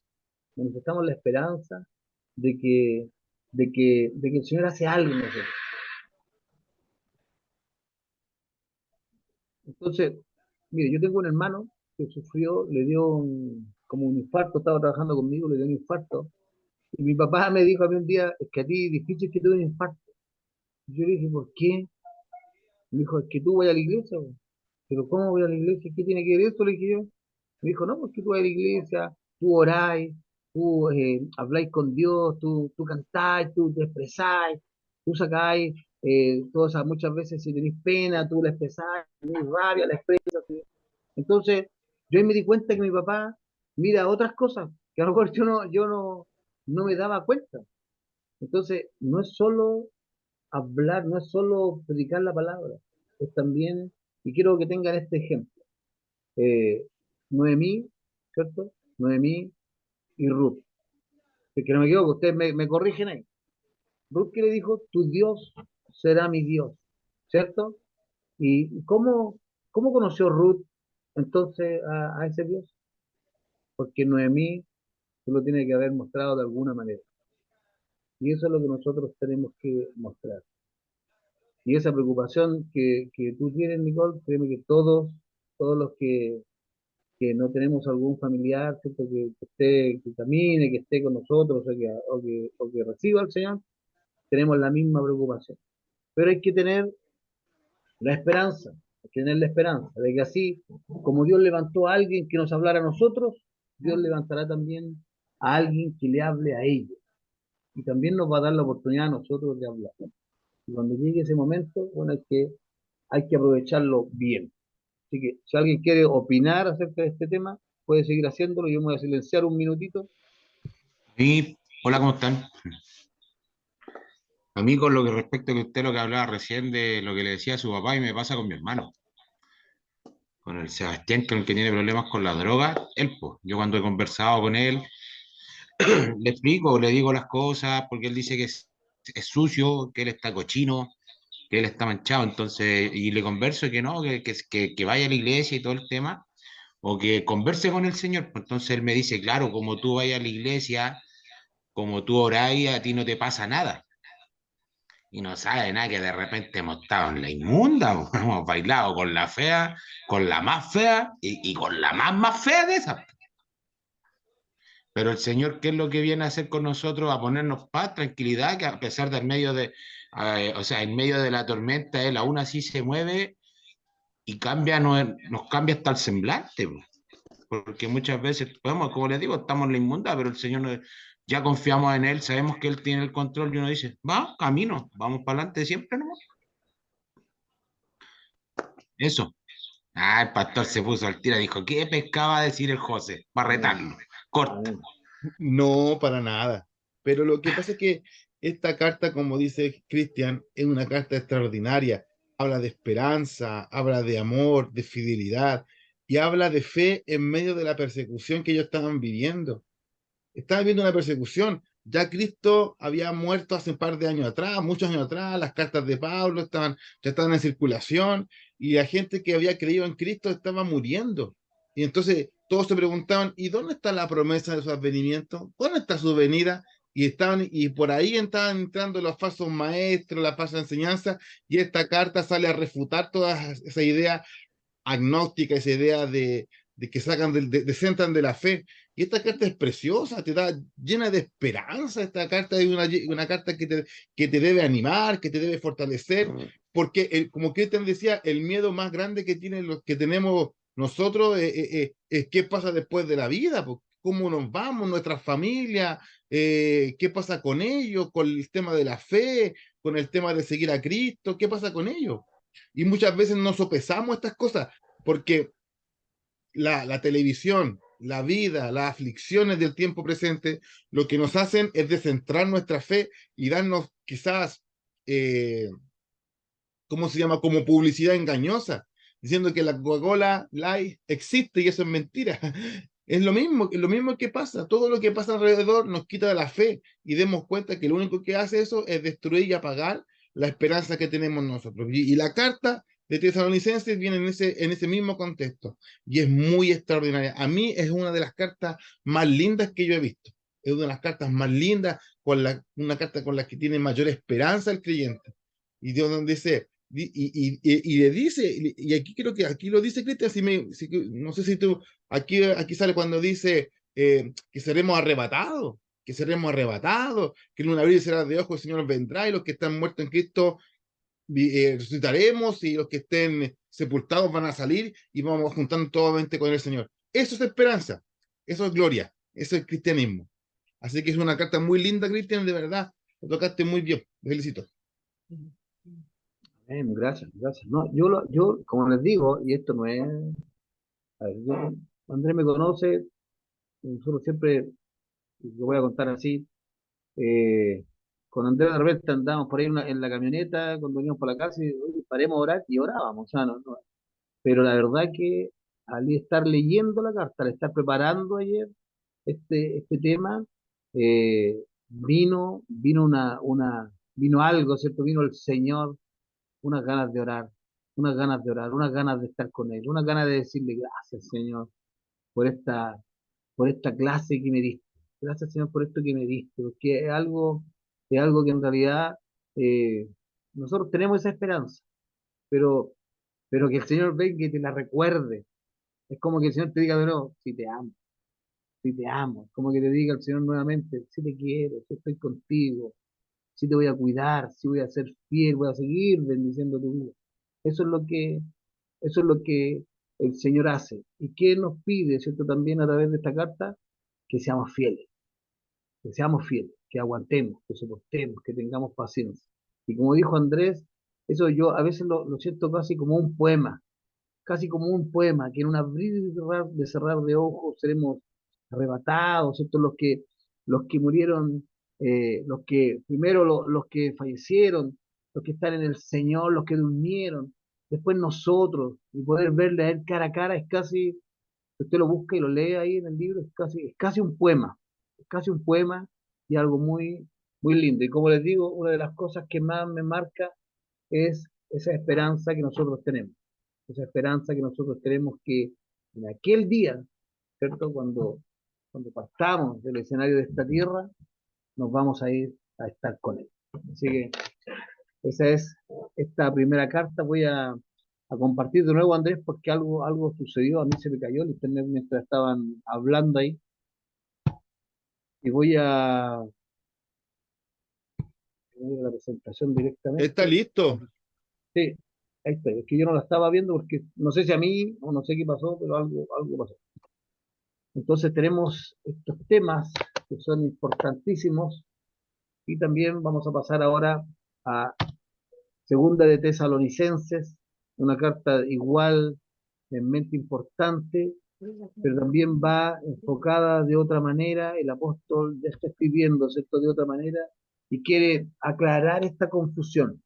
manifestamos la esperanza de que, de que el Señor hace algo en nosotros. Entonces, mire, yo tengo un hermano que sufrió, le dio como un infarto, estaba trabajando conmigo, le dio un infarto, y mi papá me dijo a mí un día, es que a ti difícil que te dé un infarto. Y yo le dije, ¿por qué? Me dijo, es que tú vas a la iglesia, bo. Pero ¿cómo voy a la iglesia? ¿Qué tiene que ver eso? Le dije yo. Me dijo, no, porque tú vas a la iglesia, tú oráis, tú habláis con Dios, tú cantáis, tú te expresáis, tú sacáis todas esas, muchas veces si tenéis pena, tú la expresáis, si tenéis rabia, la expresas. ¿Sí? Entonces, yo ahí me di cuenta que mi papá mira otras cosas que a lo mejor yo no me daba cuenta. Entonces, no es solo hablar, no es solo predicar la palabra, es también, y quiero que tengan este ejemplo, eh, Noemí, ¿cierto? Noemí y Ruth, que no me equivoco, ustedes me corrigen ahí. Ruth que le dijo, tu Dios será mi Dios, ¿cierto? ¿Y cómo conoció Ruth entonces a ese Dios? Porque Noemí se lo tiene que haber mostrado de alguna manera. Y eso es lo que nosotros tenemos que mostrar. Y esa preocupación que tú tienes, Nicole, créeme que todos los que no tenemos algún familiar, ¿cierto? Que esté, que camine, que esté con nosotros, o que reciba al Señor, tenemos la misma preocupación. Pero hay que tener la esperanza, hay que tener la esperanza de que así, como Dios levantó a alguien que nos hablara a nosotros, Dios levantará también a alguien que le hable a ellos. Y también nos va a dar la oportunidad a nosotros de hablar. Y cuando llegue ese momento, bueno, hay que aprovecharlo bien. Así que si alguien quiere opinar acerca de este tema, puede seguir haciéndolo. Yo me voy a silenciar un minutito. Y, hola, ¿cómo están? A mí con lo que respecto a que usted lo que hablaba recién de lo que le decía a su papá y me pasa con mi hermano, con el Sebastián, con el que tiene problemas con la droga, él, pues, yo cuando he conversado con él, le explico, le digo las cosas, porque él dice que es sucio, que él está cochino, que él está manchado, entonces, y le converso que no, que vaya a la iglesia y todo el tema, o que converse con el Señor, pues entonces él me dice, claro, como tú vayas a la iglesia, como tú orás, a ti no te pasa nada. Y no sabe nada que de repente hemos estado en la inmunda, po. Hemos bailado con la fea, con la más fea y con la más fea de esas. Pero el Señor, ¿qué es lo que viene a hacer con nosotros? A ponernos paz, tranquilidad, que a pesar del medio de, o sea, en medio de la tormenta, Él aún así se mueve y cambia, nos cambia hasta el semblante, po. Porque muchas veces, podemos, como les digo, estamos en la inmunda, pero el Señor ya confiamos en Él, sabemos que Él tiene el control y uno dice, va, camino, vamos para adelante siempre, ¿no? Eso. Ah, el pastor se puso al tiro, dijo, ¿qué pescaba a decir el José? Para retarlo. Corta. Amén. No, para nada. Pero lo que pasa es que esta carta, como dice Cristian, es una carta extraordinaria. Habla de esperanza, habla de amor, de fidelidad y habla de fe en medio de la persecución que ellos estaban viviendo. Estaban viviendo una persecución. Ya Cristo había muerto hace un par de años atrás, muchos años atrás, las cartas de Pablo ya estaban en circulación y la gente que había creído en Cristo estaba muriendo. Y entonces todos se preguntaban, ¿y dónde está la promesa de su advenimiento? ¿Dónde está su venida? Y por ahí estaban entrando los falsos maestros, la falsa enseñanza, y esta carta sale a refutar toda esa idea agnóstica, esa idea de que sacan, centran de la fe. Y esta carta es preciosa, te da llena de esperanza. Esta carta es una carta que te debe animar, que te debe fortalecer, porque como Cristian decía, el miedo más grande que tenemos nosotros es qué pasa después de la vida, pues, cómo nos vamos, nuestra familia, qué pasa con ellos, con el tema de la fe, con el tema de seguir a Cristo, qué pasa con ellos. Y muchas veces nos sopesamos estas cosas, porque la televisión, la vida, las aflicciones del tiempo presente, lo que nos hacen es descentrar nuestra fe y darnos quizás, ¿cómo se llama? Como publicidad engañosa, diciendo que la Coca-Cola Light existe y eso es mentira. Es lo mismo que pasa. Todo lo que pasa alrededor nos quita de la fe y demos cuenta que lo único que hace eso es destruir y apagar la esperanza que tenemos nosotros. Y la carta de Tesalonicenses viene en ese mismo contexto y es muy extraordinaria. A mí es una de las cartas más lindas que yo he visto. Es una de las cartas más lindas, una carta con la que tiene mayor esperanza el creyente. Y Dios donde dice, y le dice, y aquí creo que aquí lo dice Cristian, no sé si tú, aquí sale cuando dice que seremos arrebatados, que en un abrir y cerrar de ojos el Señor vendrá y los que están muertos en Cristo resucitaremos y los que estén sepultados van a salir y vamos juntando nuevamente con el Señor. Eso es esperanza, eso es gloria, eso es cristianismo. Así que es una carta muy linda, Cristian, de verdad. Lo tocaste muy bien, te felicito. Gracias, gracias. No, como les digo, y esto no es, a ver, Andrés me conoce, nosotros siempre, lo voy a contar así, con Andrés de repente andábamos por ahí en la camioneta, cuando veníamos por la casa, y "Oye, paremos a orar", y orábamos, o sea, pero la verdad que al estar leyendo la carta, al estar preparando ayer este tema, vino algo, ¿cierto? Vino el Señor, unas ganas de orar, unas ganas de orar, unas ganas de estar con Él, unas ganas de decirle gracias, Señor, por por esta clase que me diste. Gracias, Señor, por esto que me diste, porque es algo que en realidad eh, nosotros tenemos esa esperanza, pero, pero que el Señor venga y te la recuerde. Es como que el Señor te diga de nuevo, si te amo, si te amo. Es como que te diga el Señor nuevamente, si te quiero, si estoy contigo, si te voy a cuidar, si voy a ser fiel, voy a seguir bendiciendo tu vida. Eso es lo que, eso es lo que el Señor hace. ¿Y qué nos pide, cierto, también a través de esta carta? Que seamos fieles, que aguantemos, que soportemos, que tengamos paciencia. Y como dijo Andrés, eso yo a veces lo siento casi como un poema, que en un abrir y cerrar de ojos seremos arrebatados, ¿cierto? Los que murieron, los que, primero los que fallecieron, los que están en el Señor, los que durmieron, después nosotros, y poder verle a Él cara a cara es casi, si usted lo busca y lo lee ahí en el libro, es casi un poema, es casi un poema y algo muy, muy lindo. Y como les digo, una de las cosas que más me marca es esa esperanza que nosotros tenemos, esa esperanza que nosotros tenemos que en aquel día, ¿cierto? Cuando partamos del escenario de esta tierra, nos vamos a ir a estar con Él. Así que esa es esta primera carta. Voy a compartir de nuevo, Andrés, porque algo sucedió. A mí se me cayó el internet mientras estaban hablando ahí. Y voy a la presentación Está directamente. listo. Sí, ahí está. Es que yo no la estaba viendo porque no sé si a mí o no sé qué pasó, pero algo pasó. Entonces tenemos estos temas que son importantísimos y también vamos a pasar ahora a Segunda de Tesalonicenses, una carta igual en mente importante, pero también va enfocada de otra manera. El apóstol ya está escribiendo, ¿cierto? De otra manera y quiere aclarar esta confusión,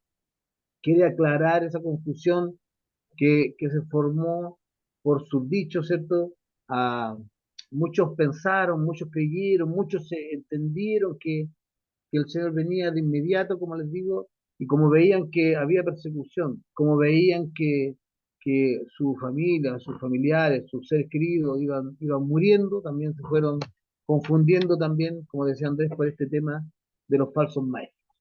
quiere aclarar esa confusión que se formó por sus dichos, ¿cierto? Ah, muchos pensaron, muchos creyeron, muchos se entendieron que el Señor venía de inmediato, como les digo, y como veían que había persecución, como veían que su familia, sus familiares, sus seres queridos iban muriendo, también se fueron confundiendo también, como decía Andrés, por este tema de los falsos maestros.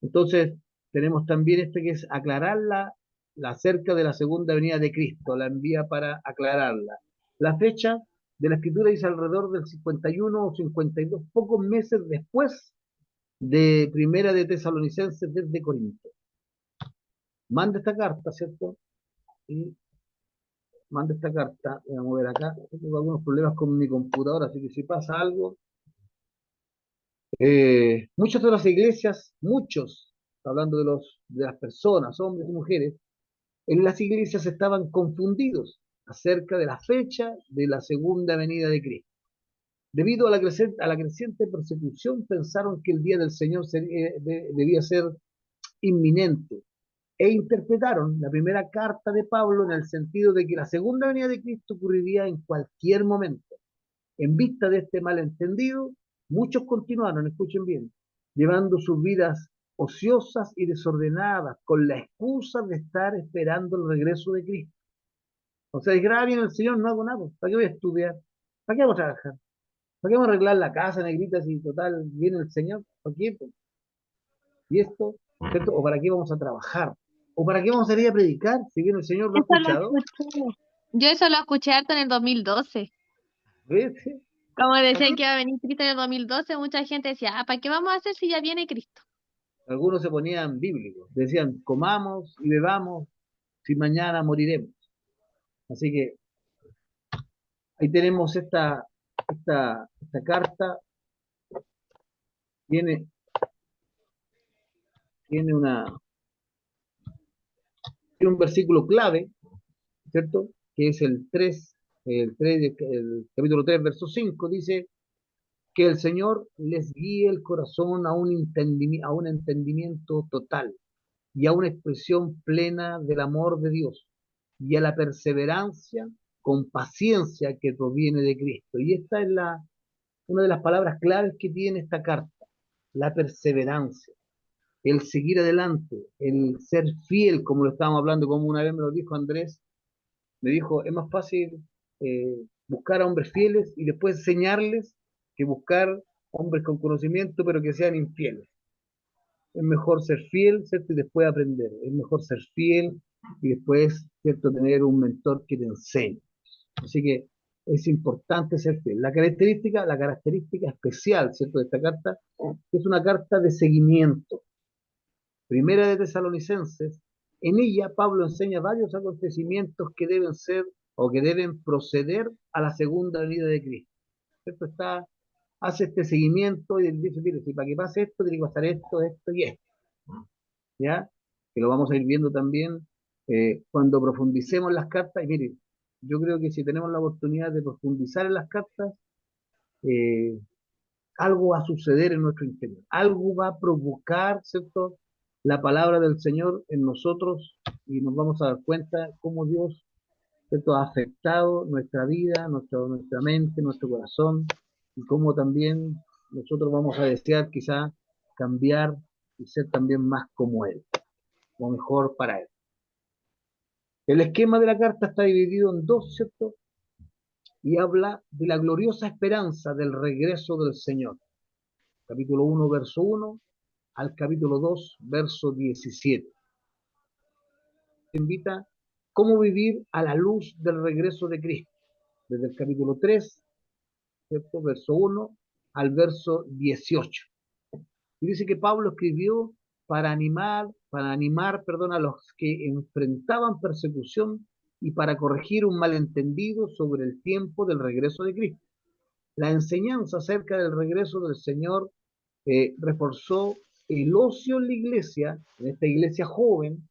Entonces, tenemos también este que es aclararla, la acerca de la segunda venida de Cristo, la envía para aclararla. La fecha de la escritura dice alrededor del 51 o 52, pocos meses después de Primera de Tesalonicenses desde Corinto. Manda esta carta, ¿cierto? Y manda esta carta, voy a mover acá, tengo algunos problemas con mi computadora, así que si pasa algo, muchas de las iglesias, hablando de las personas, hombres y mujeres, en las iglesias estaban confundidos acerca de la fecha de la segunda venida de Cristo. Debido a a la creciente persecución, pensaron que el día del Señor debía ser inminente e interpretaron la primera carta de Pablo en el sentido de que la segunda venida de Cristo ocurriría en cualquier momento. En vista de este malentendido, muchos continuaron, escuchen bien, llevando sus vidas ociosas y desordenadas con la excusa de estar esperando el regreso de Cristo. O sea, dijeron, viene el Señor, no hago nada, ¿para qué voy a estudiar? ¿Para qué voy a trabajar? ¿Para qué voy a arreglar la casa, negrita, si total viene el Señor? ¿Para qué? ¿Y esto? ¿Cierto? ¿O para qué vamos a trabajar? ¿O para qué vamos a ir a predicar? Si viene el Señor, ¿lo ha Eso lo escuchado? escuché. Yo eso lo escuché harto en el 2012. ¿Ves? Como ¿Para decían qué? que iba a venir Cristo en el 2012, mucha gente decía, ¿para qué vamos a hacer si ya viene Cristo? Algunos se ponían bíblicos, decían, comamos y bebamos, si mañana moriremos. Así que ahí tenemos esta carta, tiene, tiene, tiene un versículo clave, ¿cierto? Que es el capítulo 3, verso 5, dice que el Señor les guíe el corazón a un entendimiento total y a una expresión plena del amor de Dios y a la perseverancia con paciencia que proviene de Cristo. Y esta es una de las palabras claves que tiene esta carta, la perseverancia, el seguir adelante, el ser fiel, como lo estábamos hablando, como una vez me lo dijo Andrés, me dijo, es más fácil buscar a hombres fieles y después enseñarles que buscar hombres con conocimiento pero que sean infieles. Es mejor ser fiel, ¿cierto? Y después aprender. Es mejor ser fiel y después, ¿cierto? Tener un mentor que te enseñe. Así que es importante ser fiel. La característica especial, ¿cierto? De esta carta es una carta de seguimiento. Primera de Tesalonicenses, en ella Pablo enseña varios acontecimientos que deben ser o que deben proceder a la segunda venida de Cristo. ¿Cierto? Hace este seguimiento y dice, mire, si para que pase esto, tiene que pasar esto, esto y esto. ¿Ya? Que lo vamos a ir viendo también cuando profundicemos las cartas. Y mire, yo creo que si tenemos la oportunidad de profundizar en las cartas, eh, algo va a suceder en nuestro interior, algo va a provocar, ¿cierto? La palabra del Señor en nosotros y nos vamos a dar cuenta cómo Dios, ¿cierto? Ha afectado nuestra vida, nuestra mente, nuestro corazón y cómo también nosotros vamos a desear quizá cambiar y ser también más como Él, o mejor para Él. El esquema de la carta está dividido en dos, ¿cierto? Y habla de la gloriosa esperanza del regreso del Señor. Capítulo 1, verso 1 al capítulo 2, verso 17. Te invita cómo vivir a la luz del regreso de Cristo. Desde el capítulo 3, ¿cierto? Verso 1 al verso 18. Y dice que Pablo escribió perdón, a los que enfrentaban persecución y para corregir un malentendido sobre el tiempo del regreso de Cristo. La enseñanza acerca del regreso del Señor reforzó el ocio en la iglesia, en esta iglesia joven.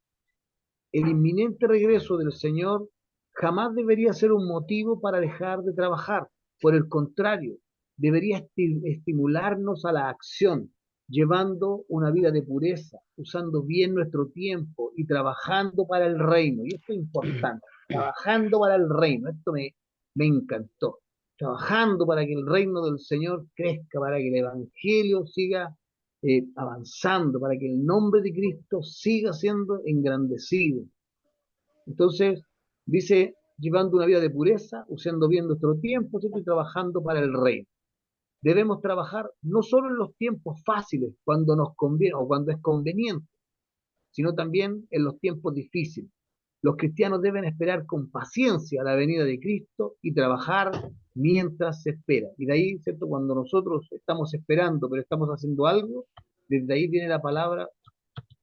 El inminente regreso del Señor jamás debería ser un motivo para dejar de trabajar. Por el contrario, debería estimularnos a la acción, llevando una vida de pureza, usando bien nuestro tiempo y trabajando para el reino. Y esto es importante, trabajando para el reino. Esto me encantó. Trabajando para que el reino del Señor crezca, para que el Evangelio siga avanzando, para que el nombre de Cristo siga siendo engrandecido. Entonces, dice, llevando una vida de pureza, usando bien nuestro tiempo, ¿cierto? Y trabajando para el reino. Debemos trabajar no solo en los tiempos fáciles, cuando nos conviene o cuando es conveniente, sino también en los tiempos difíciles. Los cristianos deben esperar con paciencia la venida de Cristo y trabajar mientras se espera. Y de ahí, ¿cierto? Cuando nosotros estamos esperando, pero estamos haciendo algo, desde ahí viene la palabra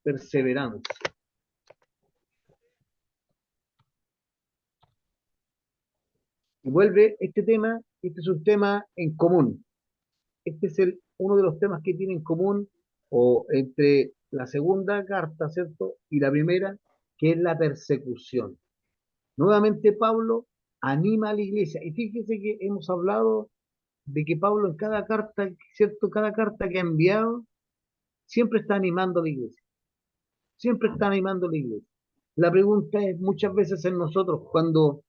perseverancia. Y vuelve este es un tema en común. Este es uno de los temas que tiene en común o entre la segunda carta, ¿cierto? Y la primera, que es la persecución. Nuevamente Pablo anima a la iglesia. Y fíjese que hemos hablado de que Pablo en cada carta, ¿cierto? Cada carta que ha enviado, siempre está animando a la iglesia. Siempre está animando a la iglesia. La pregunta es muchas veces en nosotros, cuando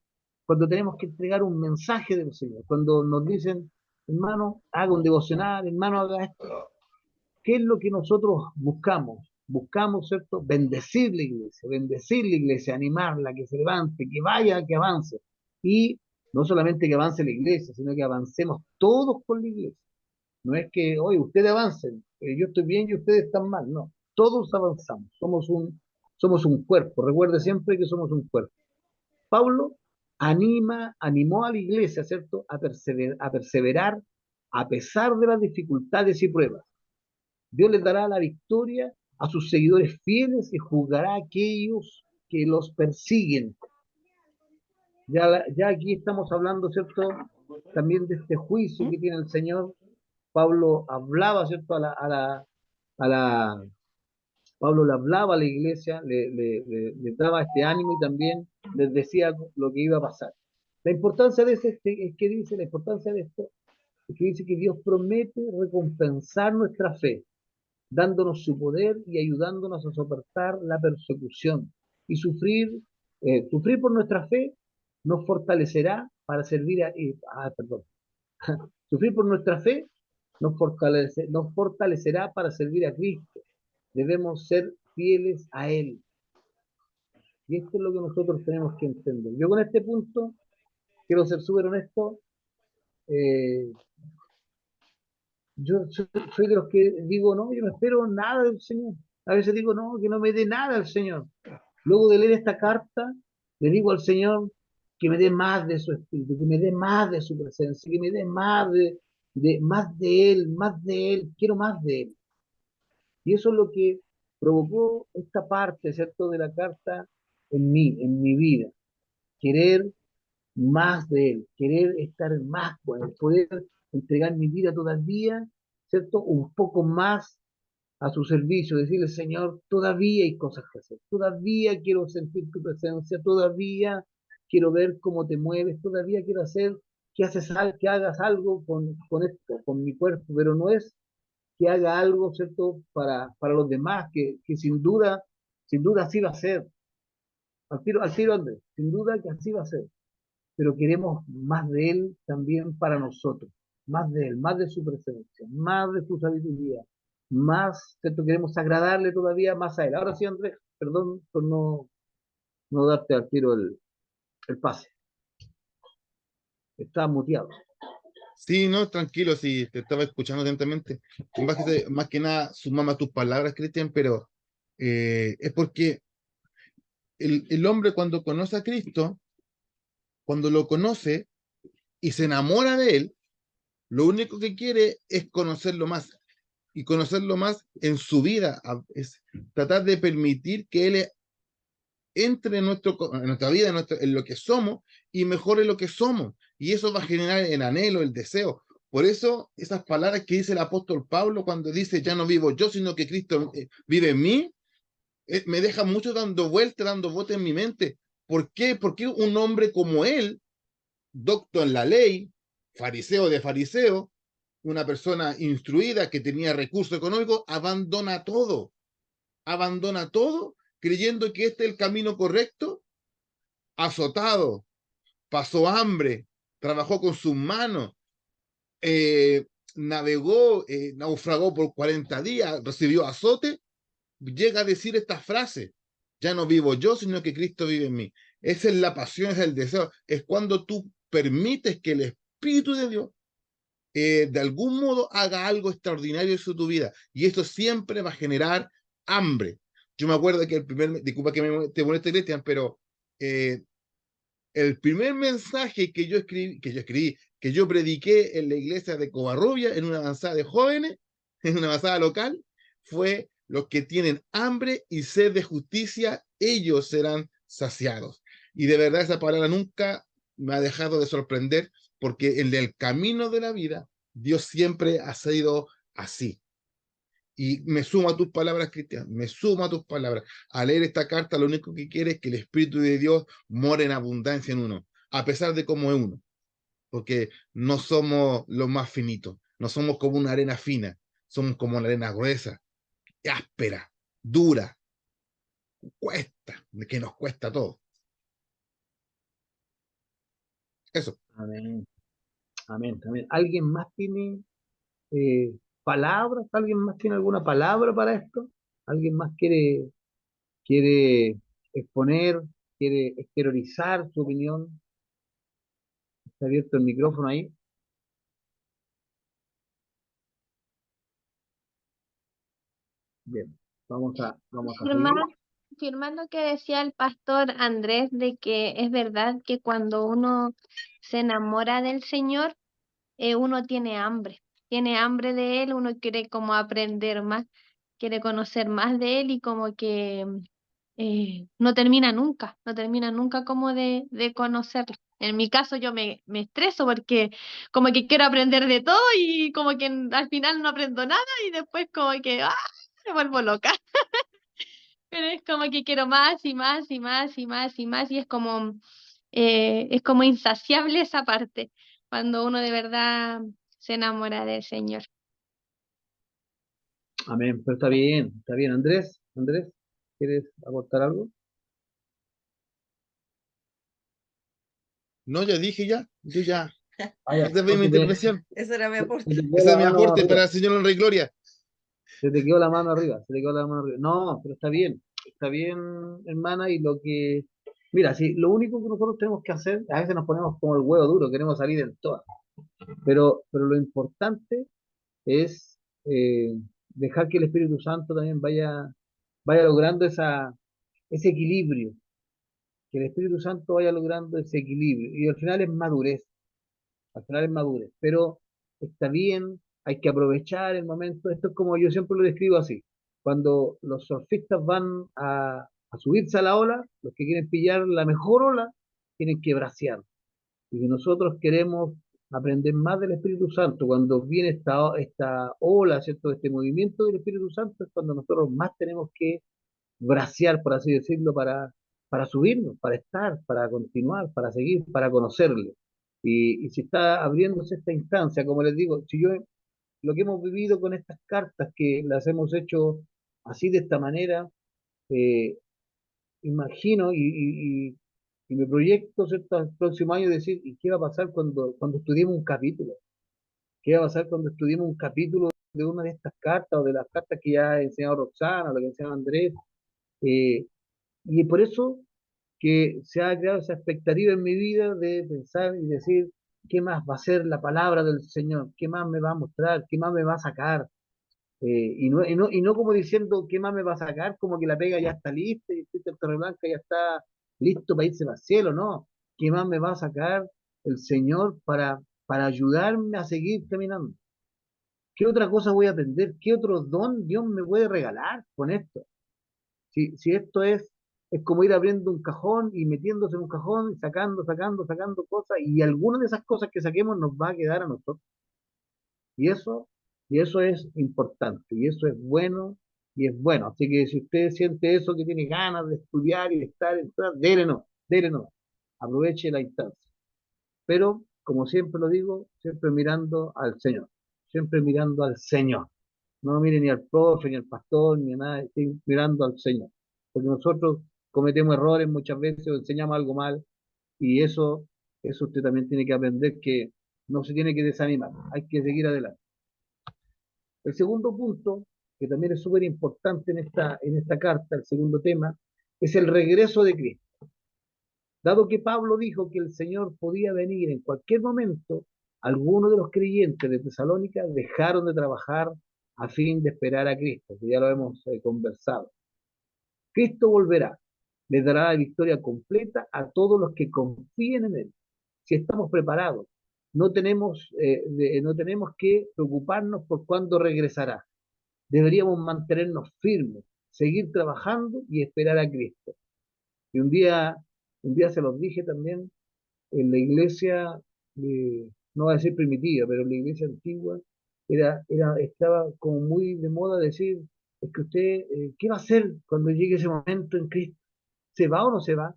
cuando tenemos que entregar un mensaje del Señor, cuando nos dicen, hermano, haga un devocional, hermano, haga esto. ¿Qué es lo que nosotros buscamos? Buscamos, ¿cierto? Bendecir la iglesia, animarla, que se levante, que vaya, que avance. Y no solamente que avance la iglesia, sino que avancemos todos con la iglesia. No es que, oye, ustedes avancen, yo estoy bien y ustedes están mal. No, todos avanzamos, somos un cuerpo. Recuerde siempre que somos un cuerpo. Pablo animó a la iglesia, ¿cierto?, a perseverar a pesar de las dificultades y pruebas. Dios les dará la victoria a sus seguidores fieles y juzgará a aquellos que los persiguen. Ya aquí estamos hablando, ¿cierto?, también de este juicio que tiene el Señor. Pablo hablaba, ¿cierto?, a la Pablo le hablaba a la iglesia, le daba este ánimo y también les decía lo que iba a pasar. La importancia de es que dice, la importancia de esto es que dice que Dios promete recompensar nuestra fe, dándonos su poder y ayudándonos a soportar la persecución. Y sufrir por nuestra fe nos fortalecerá para servir perdón. Sufrir por nuestra fe nos fortalecerá para servir a Cristo. Debemos ser fieles a Él. Y esto es lo que nosotros tenemos que entender. Yo con este punto quiero ser súper honesto. eh, yo soy de los que digo, no, yo no espero nada del Señor. A veces digo, no, que no me dé nada el Señor. Luego de leer esta carta, le digo al Señor que me dé más de su espíritu, que me dé más de su presencia, que me dé más de Él, más de Él, quiero más de Él. Y eso es lo que provocó esta parte, ¿cierto?, de la carta en mi vida. Querer más de Él, querer estar más con Él, poder entregar mi vida todavía, ¿cierto?, un poco más a su servicio, decirle, Señor, todavía hay cosas que hacer, todavía quiero sentir tu presencia, todavía quiero ver cómo te mueves, todavía quiero hacer que hagas algo con esto, con mi cuerpo, pero no es que haga algo, ¿cierto?, para los demás, que sin duda así va a ser. Al tiro, Andrés, sin duda que así va a ser. Pero queremos más de Él también para nosotros, más de Él, más de su presencia, más de su sabiduría, más, ¿cierto? Queremos agradarle todavía más a Él. Ahora sí, Andrés, perdón por no darte al tiro el pase. Está muteado. Sí, no, tranquilo, sí, te estaba escuchando atentamente. Más que nada, sumame a tus palabras, Cristian, pero es porque el hombre cuando conoce a Cristo, cuando lo conoce y se enamora de él, lo único que quiere es conocerlo más. Y conocerlo más en su vida, es tratar de permitir que él entre en nuestra vida, en lo que somos y mejore lo que somos. Y eso va a generar el anhelo, el deseo. Por eso, esas palabras que dice el apóstol Pablo cuando dice, ya no vivo yo, sino que Cristo vive en mí, me deja mucho dando vueltas en mi mente. ¿Por qué? Porque un hombre como él, docto en la ley, fariseo de fariseo, una persona instruida que tenía recursos económicos, abandona todo creyendo que este es el camino correcto, azotado, pasó hambre, trabajó con sus manos, navegó, naufragó por 40 días, recibió azote, llega a decir esta frase, ya no vivo yo, sino que Cristo vive en mí. Esa es la pasión, es el deseo, es cuando tú permites que el Espíritu de Dios de algún modo haga algo extraordinario en tu vida. Y esto siempre va a generar hambre. Yo me acuerdo que disculpa que te moleste, Cristian, pero el primer mensaje que yo prediqué en la iglesia de Covarrubia, en una avanzada de jóvenes, en una avanzada local, fue: los que tienen hambre y sed de justicia, ellos serán saciados. Y de verdad esa palabra nunca me ha dejado de sorprender, porque en el camino de la vida, Dios siempre ha sido así. Y me sumo a tus palabras, Cristian, me sumo a tus palabras. Al leer esta carta, lo único que quiere es que el Espíritu de Dios more en abundancia en uno, a pesar de cómo es uno, porque no somos los más finitos, no somos como una arena fina, somos como una arena gruesa, áspera, dura, que nos cuesta todo. Eso. Amén. Amén. Amén. ¿Alguien más tiene palabras? ¿Alguien más tiene alguna palabra para esto? ¿Alguien más quiere exponer, quiere exteriorizar su opinión? Está abierto el micrófono ahí. Bien, vamos a Firmar, seguir. firmar lo que decía el pastor Andrés, de que es verdad que cuando uno se enamora del Señor, uno tiene hambre de Él, uno quiere como aprender más, quiere conocer más de Él y como que no termina nunca, no termina nunca como de conocerlo. En mi caso yo me estreso porque como que quiero aprender de todo y como que al final no aprendo nada y después como que me vuelvo loca. Pero es como que quiero más y más y más y más y más y es como insaciable esa parte cuando uno de verdad se enamora del Señor. Amén, pero está bien, está bien. Andrés, ¿quieres aportar algo? No, ya dije ya, yo ya, Ah, ya, esa fue mi intervención. Ese era mi se aporte. te quedó Ese es la mi mano aporte arriba, para el Señor honra y gloria. se te quedó la mano arriba, se te quedó la mano arriba. No, pero está bien, hermana, y mira, si lo único que nosotros tenemos que hacer, a veces nos ponemos como el huevo duro, queremos salir en todas, pero lo importante es dejar que el Espíritu Santo también vaya logrando ese equilibrio, que el Espíritu Santo vaya logrando ese equilibrio, y al final es madurez, pero está bien, hay que aprovechar el momento. Esto es como yo siempre lo describo así: cuando los surfistas van a subirse a la ola, los que quieren pillar la mejor ola tienen que bracear, y si nosotros queremos aprender más del Espíritu Santo, cuando viene esta ola, ¿cierto? Este movimiento del Espíritu Santo, es cuando nosotros más tenemos que bracear, por así decirlo, para subirnos, para estar, para continuar, para seguir, para conocerle. Y si está abriéndose esta instancia, como les digo, si yo lo que hemos vivido con estas cartas que las hemos hecho así de esta manera, eh, imagino y me proyecto, ¿cierto?, al próximo año decir, ¿y qué va a pasar cuando estudiemos un capítulo? ¿Qué va a pasar cuando estudiemos un capítulo de una de estas cartas o de las cartas que ya ha enseñado Roxana, o lo que ha enseñado Andrés? Eh, y por eso que se ha creado esa expectativa en mi vida de pensar y decir, ¿qué más va a ser la palabra del Señor? ¿Qué más me va a mostrar? ¿Qué más me va a sacar? Y no como diciendo, ¿qué más me va a sacar? Como que la pega ya está lista y Cristian Torreblanca ya está listo para irse al cielo, ¿no? ¿Qué más me va a sacar el Señor para ayudarme a seguir caminando? ¿Qué otra cosa voy a aprender? ¿Qué otro don Dios me puede regalar con esto? Si esto es como ir abriendo un cajón y metiéndose en un cajón, sacando cosas, y alguna de esas cosas que saquemos nos va a quedar a nosotros. Y eso, y eso es importante, y eso es bueno, y es bueno. Así que si usted siente eso, que tiene ganas de estudiar y de estar, dele no, aproveche la instancia. Pero, como siempre lo digo, siempre mirando al Señor, siempre mirando al Señor. No mire ni al profe, ni al pastor, ni a nada, estoy mirando al Señor. Porque nosotros cometemos errores muchas veces o enseñamos algo mal, y eso usted también tiene que aprender, que no se tiene que desanimar, hay que seguir adelante. El segundo punto, que también es súper importante en esta carta, el segundo tema, es el regreso de Cristo. Dado que Pablo dijo que el Señor podía venir en cualquier momento, algunos de los creyentes de Tesalónica dejaron de trabajar a fin de esperar a Cristo, que ya lo hemos conversado. Cristo volverá, les dará la victoria completa a todos los que confíen en Él. Si estamos preparados, no tenemos que preocuparnos por cuándo regresará. Deberíamos mantenernos firmes, seguir trabajando y esperar a Cristo. Y un día se los dije también en la iglesia, no voy a decir primitiva, pero en la iglesia antigua, estaba como muy de moda decir, es que usted, ¿qué va a hacer cuando llegue ese momento en Cristo? ¿Se va o no se va?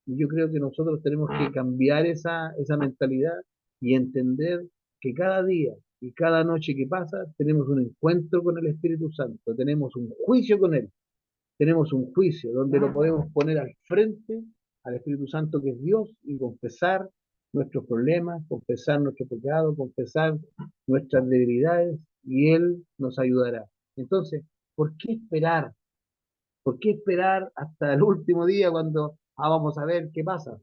Y yo creo que nosotros tenemos que cambiar esa mentalidad y entender que cada día y cada noche que pasa tenemos un encuentro con el Espíritu Santo, tenemos un juicio con Él, tenemos un juicio donde lo podemos poner al frente al Espíritu Santo, que es Dios, y confesar nuestros problemas, confesar nuestro pecado, confesar nuestras debilidades y Él nos ayudará. Entonces, ¿por qué esperar? ¿Por qué esperar hasta el último día cuando vamos a ver qué pasa?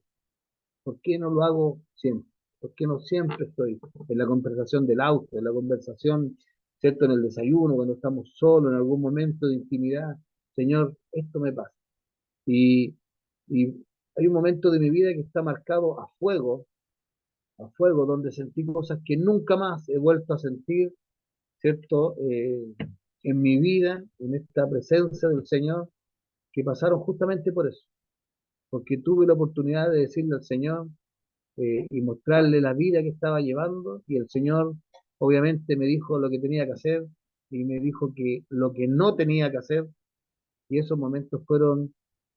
¿Por qué no lo hago siempre? ¿Por qué no siempre estoy en la conversación del auto, en la conversación, ¿cierto? En el desayuno, cuando estamos solos, en algún momento de intimidad? Señor, esto me pasa. Y, y hay un momento de mi vida que está marcado a fuego, donde sentí cosas que nunca más he vuelto a sentir, ¿cierto? En mi vida, en esta presencia del Señor, que pasaron justamente por eso, porque tuve la oportunidad de decirle al Señor y mostrarle la vida que estaba llevando, y el Señor obviamente me dijo lo que tenía que hacer y me dijo que lo que no tenía que hacer, y esos momentos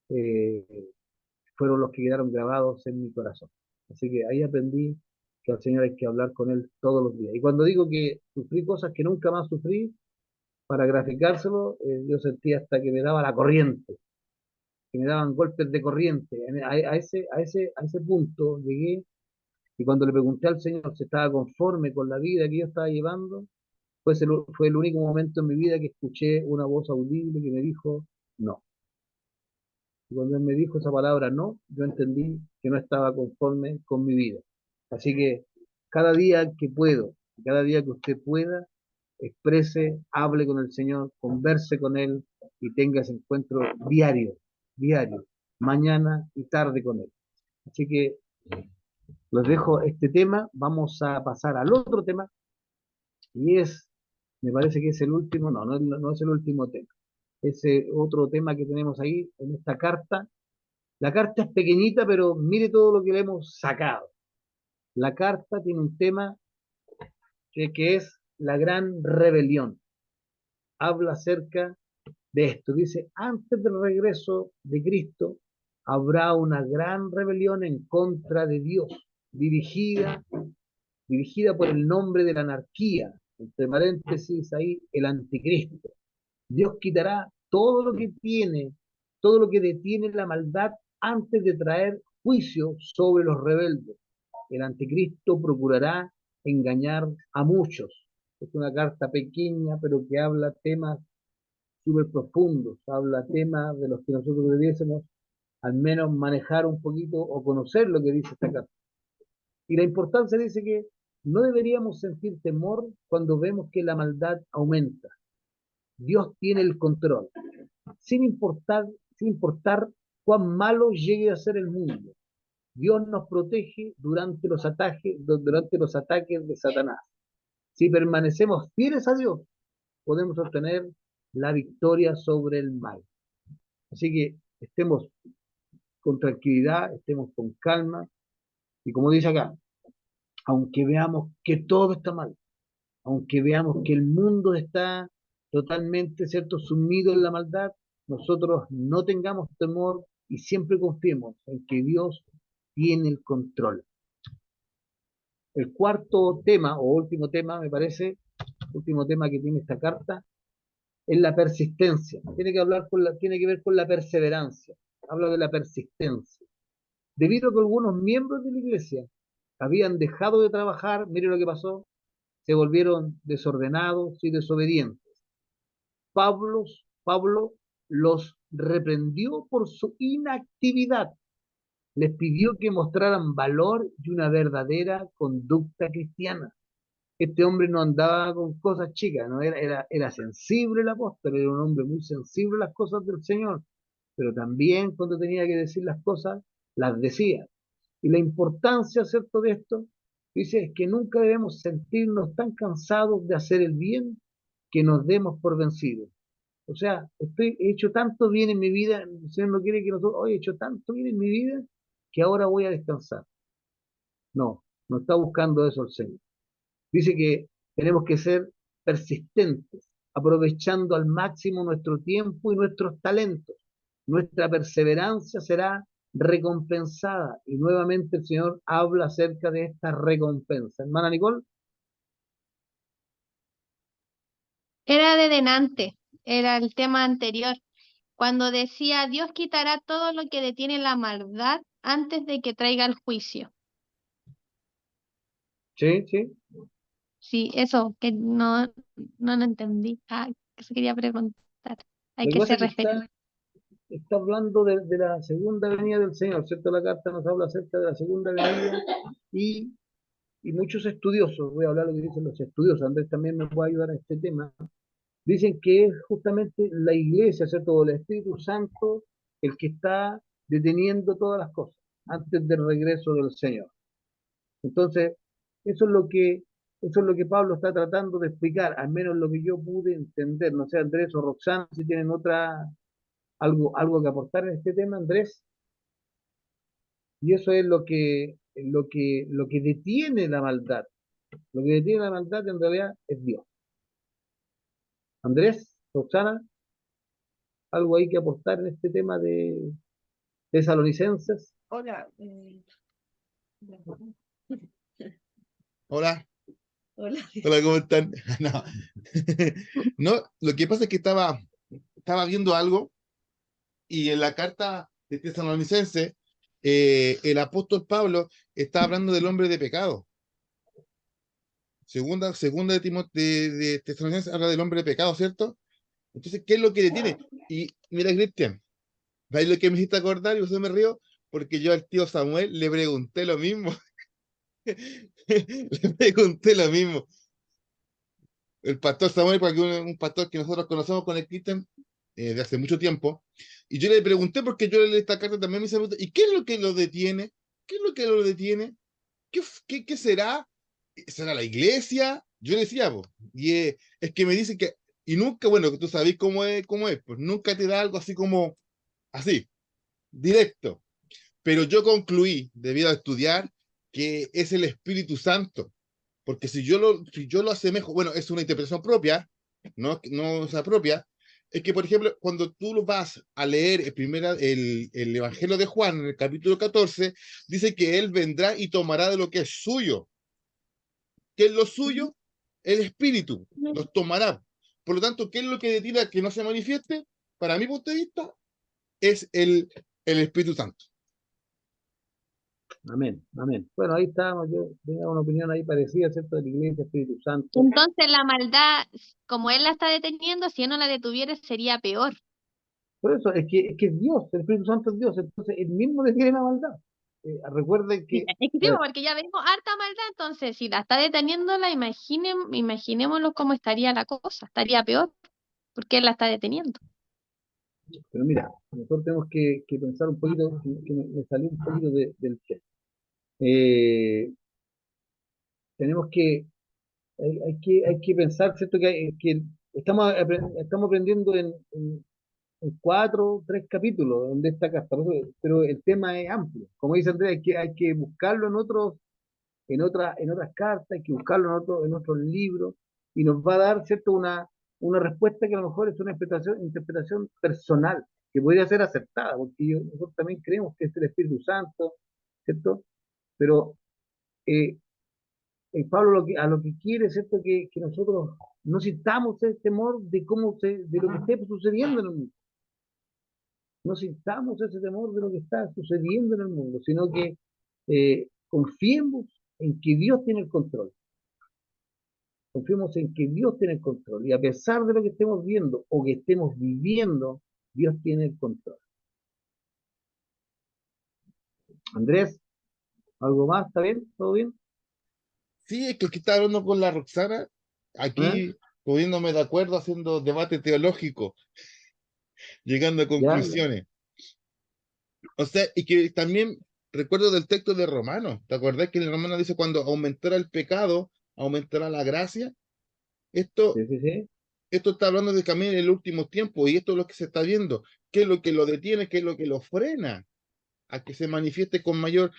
eh, fueron los que quedaron grabados en mi corazón. Así que ahí aprendí que al Señor hay que hablar con Él todos los días. Y cuando digo que sufrí cosas que nunca más sufrí, para graficárselo, yo sentía hasta que me daba la corriente, que me daban golpes de corriente. A ese punto llegué, y cuando le pregunté al Señor si estaba conforme con la vida que yo estaba llevando, fue el único momento en mi vida que escuché una voz audible que me dijo no. Y cuando él me dijo esa palabra no, yo entendí que no estaba conforme con mi vida. Así que cada día que puedo, cada día que usted pueda, exprese, hable con el Señor, converse con Él y tenga ese encuentro diario, diario, mañana y tarde con Él. Así que los dejo este tema, vamos a pasar al otro tema y me parece que es el último, no es el último tema, ese otro tema que tenemos ahí en esta carta. La carta es pequeñita, pero mire todo lo que le hemos sacado. La carta tiene un tema que es la gran rebelión. Habla acerca de esto. Dice, antes del regreso de Cristo, habrá una gran rebelión en contra de Dios, dirigida, dirigida por el nombre de la anarquía, entre paréntesis ahí, el anticristo. Dios quitará todo lo que tiene, todo lo que detiene la maldad antes de traer juicio sobre los rebeldes. El anticristo procurará engañar a muchos. Es una carta pequeña, pero que habla temas súper profundos, habla temas de los que nosotros debiésemos al menos manejar un poquito o conocer lo que dice esta carta. Y la importancia dice que no deberíamos sentir temor cuando vemos que la maldad aumenta. Dios tiene el control, sin importar, sin importar cuán malo llegue a ser el mundo. Dios nos protege durante los ataques de Satanás. Si permanecemos fieles a Dios, podemos obtener la victoria sobre el mal. Así que estemos con tranquilidad, estemos con calma, y como dice acá, aunque veamos que todo está mal, aunque veamos que el mundo está totalmente, ¿cierto?, sumido en la maldad, nosotros no tengamos temor y siempre confiemos en que Dios tiene el control. El cuarto tema, o último tema, me parece, último tema que tiene esta carta, es la persistencia. Tiene que ver con la perseverancia. Habla de la persistencia. Debido a que algunos miembros de la iglesia habían dejado de trabajar, mire lo que pasó, se volvieron desordenados y desobedientes. Pablo los reprendió por su inactividad, les pidió que mostraran valor y una verdadera conducta cristiana. Este hombre no andaba con cosas chicas, no era sensible el apóstol, era un hombre muy sensible a las cosas del Señor, pero también cuando tenía que decir las cosas, las decía. Y la importancia, ¿cierto?, de esto, dice, es que nunca debemos sentirnos tan cansados de hacer el bien que nos demos por vencidos. O sea, he hecho tanto bien en mi vida, el Señor no quiere que nosotros, hoy he hecho tanto bien en mi vida que ahora voy a descansar. No, no está buscando eso el Señor. Dice que tenemos que ser persistentes, aprovechando al máximo nuestro tiempo y nuestros talentos. Nuestra perseverancia será recompensada. Y nuevamente el Señor habla acerca de esta recompensa. Hermana Nicole. Era de denante, era el tema anterior, cuando decía, Dios quitará todo lo que detiene la maldad antes de que traiga el juicio. Sí, sí. Sí, eso, que no lo entendí. Ah, que se quería preguntar. ¿A Lo que qué pasa se es que refería? está hablando de la segunda venida del Señor, ¿cierto? La carta nos habla acerca de la segunda venida y, y muchos estudiosos, voy a hablar lo que dicen los estudiosos, Andrés también me puede ayudar a este tema, dicen que es justamente la iglesia, ¿cierto? O el Espíritu Santo el que está deteniendo todas las cosas antes del regreso del Señor. Entonces, eso es lo que, eso es lo que Pablo está tratando de explicar, al menos lo que yo pude entender. No sé, Andrés o Roxana, si tienen algo que aportar en este tema, Andrés. Y eso es lo que detiene la maldad. Lo que detiene la maldad en realidad es Dios. Andrés, Roxana, algo hay que aportar en este tema de Tesalonicenses. Hola. Hola, Hola. hola, ¿cómo están? No. No, lo que pasa es que estaba viendo algo y en la carta de Tesalonicense, el apóstol Pablo está hablando del hombre de pecado. Segunda de de Tesalonicenses habla del hombre de pecado, ¿cierto? Entonces, ¿qué es lo que detiene? Y mira, Cristian, ¿sabes lo que me hiciste acordar? Y usted me río porque yo al tío Samuel le pregunté lo mismo. Le pregunté lo mismo. El pastor Samuel, porque un pastor que nosotros conocemos con el Cristian de hace mucho tiempo, y yo le pregunté, porque yo leí esta carta también, me hice la pregunta, ¿y qué es lo que lo detiene? ¿Qué es lo que lo detiene? ¿Qué será? ¿Será la iglesia? Yo le decía, po, y es que me dice que, y nunca, bueno, que tú sabes cómo es, pues nunca te da algo así como, así, directo. Pero yo concluí, debido a estudiar, que es el Espíritu Santo. Porque si yo lo asemejo, bueno, es una interpretación propia, no es la propia, es que, por ejemplo, cuando tú lo vas a leer el Evangelio de Juan, en el capítulo 14, dice que Él vendrá y tomará de lo que es suyo. ¿Qué es lo suyo? El Espíritu, los tomará. Por lo tanto, ¿qué es lo que detiene a que no se manifieste? Para mi punto de vista, es el Espíritu Santo. Amén, amén. Bueno, ahí estábamos, yo tenía una opinión ahí parecida, ¿cierto? De la iglesia, Espíritu Santo. Entonces la maldad, como él la está deteniendo, si él no la detuviera sería peor. Por eso, es que es Dios, el Espíritu Santo es Dios, entonces él mismo detiene la maldad. Recuerden Sí, que, es que sí, porque ya vemos harta maldad, entonces si la está deteniéndola, imaginémoslo cómo estaría la cosa, estaría peor, porque él la está deteniendo. pero mira, nosotros tenemos que pensar un poquito, que me salí un poquito del tema. Eh, tenemos que, hay que pensar, ¿cierto? Que estamos aprendiendo en 4, 3 capítulos de esta carta, pero el tema es amplio. Como dice Andrea, hay que buscarlo en otras cartas, hay que buscarlo en otros libros, y nos va a dar, ¿cierto? Una respuesta que a lo mejor es una interpretación personal, que podría ser aceptada, porque nosotros también creemos que es el Espíritu Santo, ¿cierto? Pero eh, Pablo a lo que quiere, ¿cierto? Que nosotros no sintamos ese temor de lo que esté sucediendo en el mundo. No sintamos ese temor de lo que está sucediendo en el mundo, sino que confiemos en que Dios tiene el control. Confiemos en que Dios tiene el control. Y a pesar de lo que estemos viendo o que estemos viviendo, Dios tiene el control. Andrés, ¿algo más? ¿Está bien? ¿Todo bien? Sí, es que aquí estaba hablando con la Roxana, ¿Eh? aquí poniéndome de acuerdo, haciendo debate teológico, llegando a ¿Ya? ¿Ya? conclusiones. O sea, y que también recuerdo del texto de Romanos. ¿Te acordás que el Romano dice cuando aumentará el pecado, aumentará la gracia? Esto, Sí, sí, sí. esto está hablando de camino en el último tiempo y esto es lo que se está viendo. ¿Qué es lo que lo detiene? ¿Qué es lo que lo frena? A que se manifieste con mayor,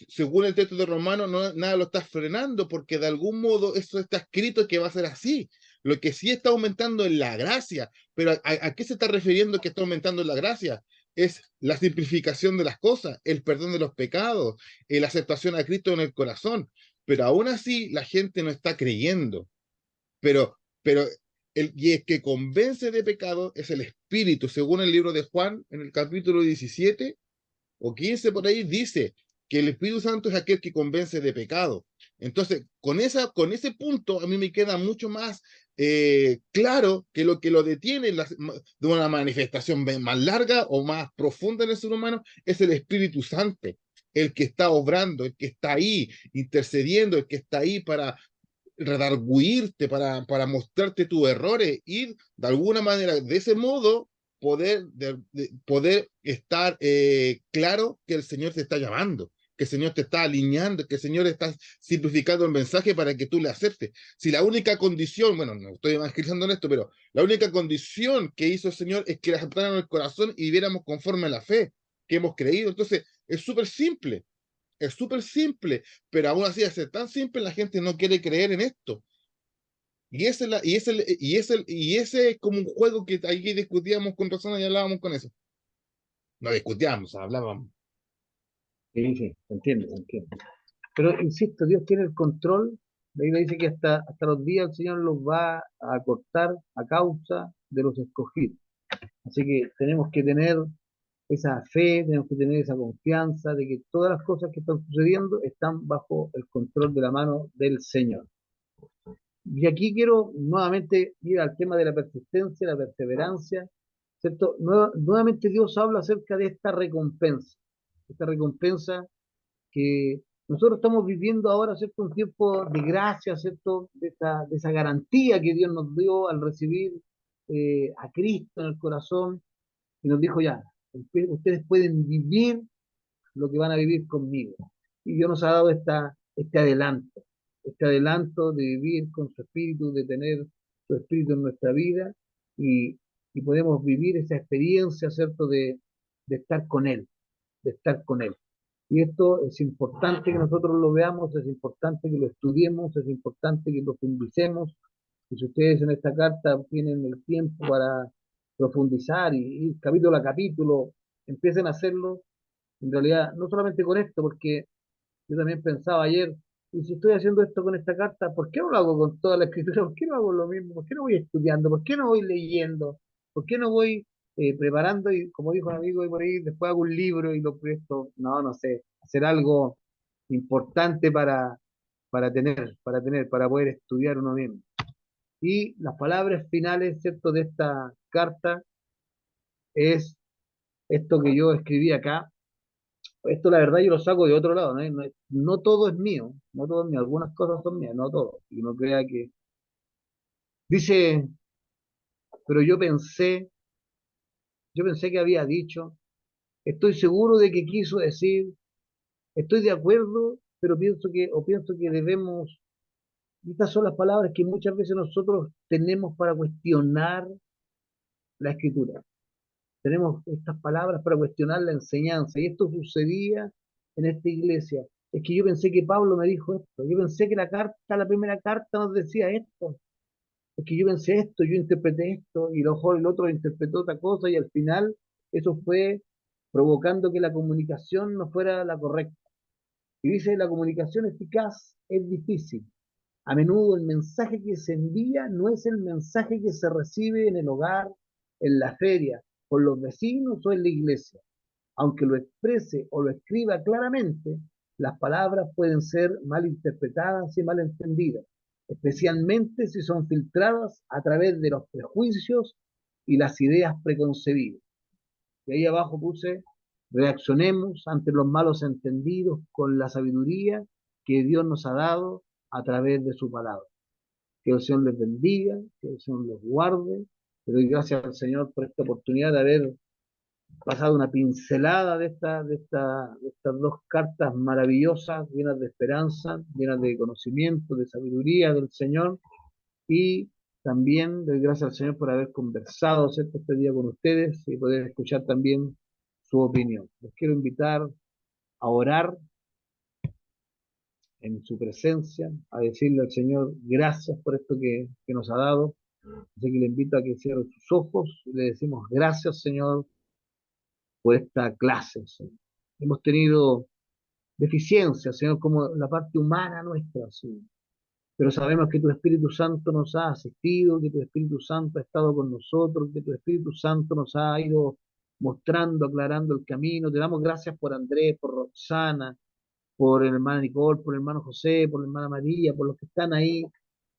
según el texto de Romano, no, nada lo está frenando, porque de algún modo eso está escrito que va a ser así. Lo que sí está aumentando es la gracia, pero ¿a qué se está refiriendo que está aumentando la gracia? Es la simplificación de las cosas, el perdón de los pecados, la aceptación a Cristo en el corazón, pero aún así la gente no está creyendo. Pero y es que convence de pecado es el Espíritu, según el libro de Juan, en el capítulo 17 o 15 por ahí, dice que el Espíritu Santo es aquel que convence de pecado. Entonces, con ese punto, a mí me queda mucho más claro que lo detiene de una manifestación más larga o más profunda en el ser humano es el Espíritu Santo, el que está obrando, el que está ahí intercediendo, el que está ahí para redarguirte, para mostrarte tus errores y de alguna manera, de ese modo, poder estar claro que el Señor te está llamando, que el Señor te está alineando, que el Señor está simplificando el mensaje para que tú le aceptes. Si la única condición, bueno, no estoy evangelizando en esto, pero la única condición que hizo el Señor es que le aceptaran el corazón y viviéramos conforme a la fe que hemos creído. Entonces, es súper simple, pero aún así, al ser tan simple, la gente no quiere creer en esto. Y ese es como un juego que aquí discutíamos con Rosana y hablábamos con eso. No discutíamos, hablábamos. Sí, sí, se entiende, se entiende. Pero insisto, Dios tiene el control. La Biblia dice que hasta los días el Señor los va a cortar a causa de los escogidos. Así que tenemos que tener esa fe, tenemos que tener esa confianza de que todas las cosas que están sucediendo están bajo el control de la mano del Señor. Y aquí quiero nuevamente ir al tema de la persistencia, la perseverancia, ¿cierto? Nuevamente Dios habla acerca de esta recompensa que nosotros estamos viviendo ahora, ¿cierto? Un tiempo de gracia, ¿cierto? De esa garantía que Dios nos dio al recibir a Cristo en el corazón y nos dijo ya, ustedes pueden vivir lo que van a vivir conmigo. Y Dios nos ha dado este adelanto de vivir con su espíritu, de tener su espíritu en nuestra vida y, y podemos vivir esa experiencia, ¿cierto? De estar con Él, de estar con Él. Y esto es importante que nosotros lo veamos, es importante que lo estudiemos, es importante que lo profundicemos. Y si ustedes en esta carta tienen el tiempo para profundizar y ir capítulo a capítulo, empiecen a hacerlo, en realidad, no solamente con esto, porque yo también pensaba ayer, y si estoy haciendo esto con esta carta, ¿por qué no lo hago con toda la escritura? ¿Por qué no hago lo mismo? ¿Por qué no voy estudiando? ¿Por qué no voy leyendo? ¿Por qué no voy preparando? Y como dijo un amigo y por ahí, después hago un libro y lo presto. No, no sé, hacer algo importante para poder estudiar uno mismo. Y las palabras finales, ¿cierto?, de esta carta es esto que yo escribí acá. Esto la verdad yo lo saco de otro lado, ¿no? No todo es mío, no todo es mío, algunas cosas son mías, no todo. Y uno crea que... Dice, pero yo pensé que había dicho, estoy seguro de que quiso decir, estoy de acuerdo, pero pienso que debemos, estas son las palabras que muchas veces nosotros tenemos para cuestionar la escritura. Tenemos estas palabras para cuestionar la enseñanza. Y esto sucedía en esta iglesia. Es que yo pensé que Pablo me dijo esto. Yo pensé que la primera carta nos decía esto. Es que yo pensé esto, yo interpreté esto, y lo mejor el otro interpretó otra cosa, y al final eso fue provocando que la comunicación no fuera la correcta. Y dice, la comunicación eficaz es difícil. A menudo el mensaje que se envía no es el mensaje que se recibe en el hogar, en la feria, con los vecinos o en la iglesia. Aunque lo exprese o lo escriba claramente, las palabras pueden ser mal interpretadas y mal entendidas, especialmente si son filtradas a través de los prejuicios y las ideas preconcebidas. Y ahí abajo puse, reaccionemos ante los malos entendidos con la sabiduría que Dios nos ha dado a través de su palabra. Que el Señor les bendiga, que el Señor los guarde. Le doy gracias al Señor por esta oportunidad de haber pasado una pincelada de estas dos cartas maravillosas, llenas de esperanza, llenas de conocimiento, de sabiduría del Señor. Y también doy gracias al Señor por haber conversado, ¿cierto?, este día con ustedes y poder escuchar también su opinión. Les quiero invitar a orar en su presencia, a decirle al Señor gracias por esto que nos ha dado. Así que le invito a que cierre sus ojos y le decimos gracias, Señor, por esta clase, Señor. Hemos tenido deficiencias, Señor, como la parte humana nuestra, Señor. Pero sabemos que tu Espíritu Santo nos ha asistido, que tu Espíritu Santo ha estado con nosotros, que tu Espíritu Santo nos ha ido mostrando, aclarando el camino. Te damos gracias por Andrés, por Roxana, por el hermano Nicole, por el hermano José, por la hermana María, por los que están ahí,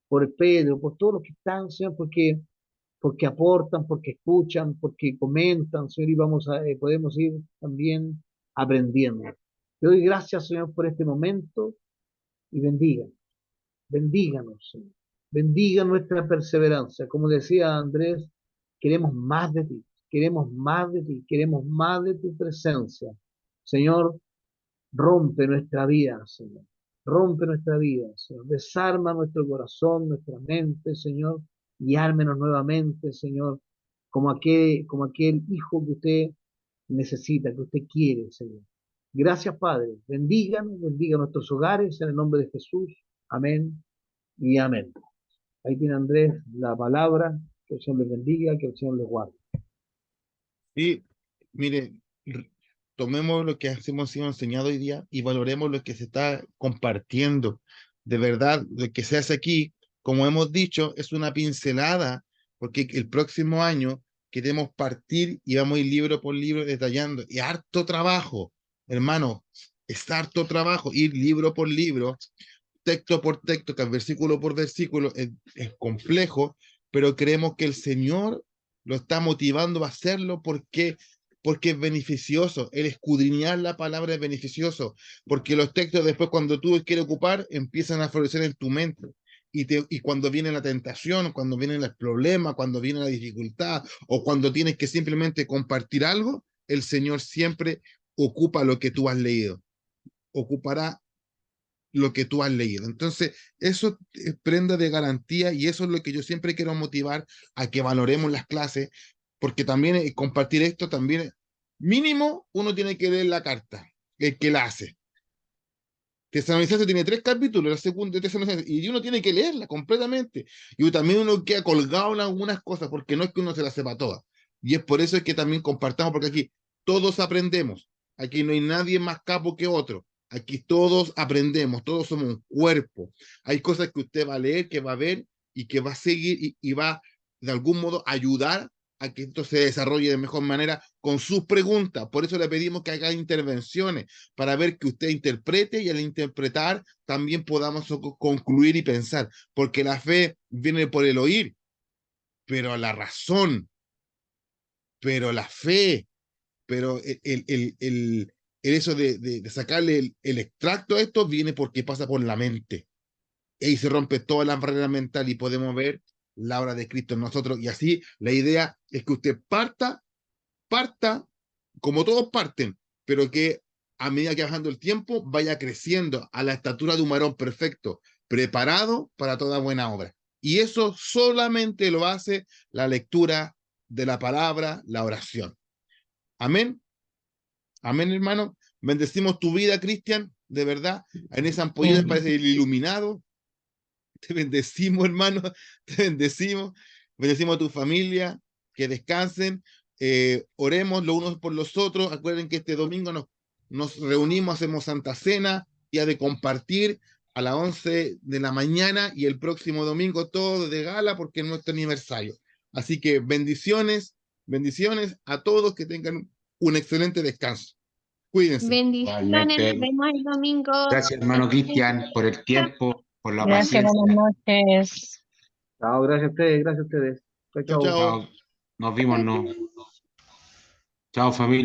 por el Pedro, por todos los que están, Señor, porque aportan, porque escuchan, porque comentan, Señor, y podemos ir también aprendiendo. Te doy gracias, Señor, por este momento y bendíganos, Señor. Bendiga nuestra perseverancia. Como decía Andrés, queremos más de ti, queremos más de ti, queremos más de tu presencia. Señor, rompe nuestra vida, Señor. Rompe nuestra vida, Señor. Desarma nuestro corazón, nuestra mente, Señor, y ármenos nuevamente, Señor, como aquel hijo que usted necesita, que usted quiere, Señor. Gracias, Padre. Bendíganos, bendiga nuestros hogares en el nombre de Jesús. Amén y amén. Ahí tiene Andrés la palabra. Que el Señor les bendiga, que el Señor les guarde. Y mire, tomemos lo que hemos sido enseñado hoy día y valoremos lo que se está compartiendo. De verdad, lo que se hace aquí, como hemos dicho, es una pincelada, porque el próximo año queremos partir y vamos a ir libro por libro detallando. Y harto trabajo, hermano, es harto trabajo, ir libro por libro, texto por texto, que versículo por versículo, es complejo, pero creemos que el Señor lo está motivando a hacerlo porque es beneficioso. El escudriñar la palabra es beneficioso, porque los textos después cuando tú los quieres ocupar empiezan a florecer en tu mente. Y cuando viene la tentación, cuando viene el problema, cuando viene la dificultad, o cuando tienes que simplemente compartir algo, el Señor siempre ocupa lo que tú has leído. Ocupará lo que tú has leído. Entonces, eso es prenda de garantía y eso es lo que yo siempre quiero motivar a que valoremos las clases, porque también compartir esto también, mínimo, uno tiene que leer la carta, el que la hace. Tesalonicenses tiene 3 capítulos, la segunda de Tesalonicenses, y uno tiene que leerla completamente. Y también uno queda colgado en algunas cosas, porque no es que uno se la sepa todas. Y es por eso es que también compartamos, porque aquí todos aprendemos. Aquí no hay nadie más capo que otro. Aquí todos aprendemos, todos somos un cuerpo. Hay cosas que usted va a leer, que va a ver y que va a seguir y va de algún modo a ayudar a que esto se desarrolle de mejor manera con sus preguntas. Por eso le pedimos que haga intervenciones para ver que usted interprete y al interpretar también podamos concluir y pensar, porque la fe viene por el oír, pero la razón, pero la fe, pero el eso de sacarle el extracto a esto viene porque pasa por la mente. Y ahí se rompe toda la barrera mental y podemos ver la obra de Cristo en nosotros. Y así la idea es que usted parta como todos parten, pero que a medida que va bajando el tiempo vaya creciendo a la estatura de un varón perfecto, preparado para toda buena obra. Y eso solamente lo hace la lectura de la palabra, la oración. Amén. Amén, hermano. Bendecimos tu vida, Cristian, de verdad. En esa ampolleta parece el iluminado. Te bendecimos, hermano. Te bendecimos. Bendecimos a tu familia. Que descansen. Oremos los unos por los otros. Acuerden que este domingo nos reunimos, hacemos Santa Cena, día de compartir a las 11 de la mañana y el próximo domingo todo de gala porque es nuestro aniversario. Así que bendiciones a todos, que tengan un excelente descanso. Cuídense. Bendiciones, nos Igualmente, vemos el domingo. gracias hermano Cristian por el tiempo, por la Gracias, paciencia. buenas noches. Chao, gracias a ustedes, gracias a ustedes. Chao, Chao, chao. chao. Chao, nos vimos, no. Chao familia.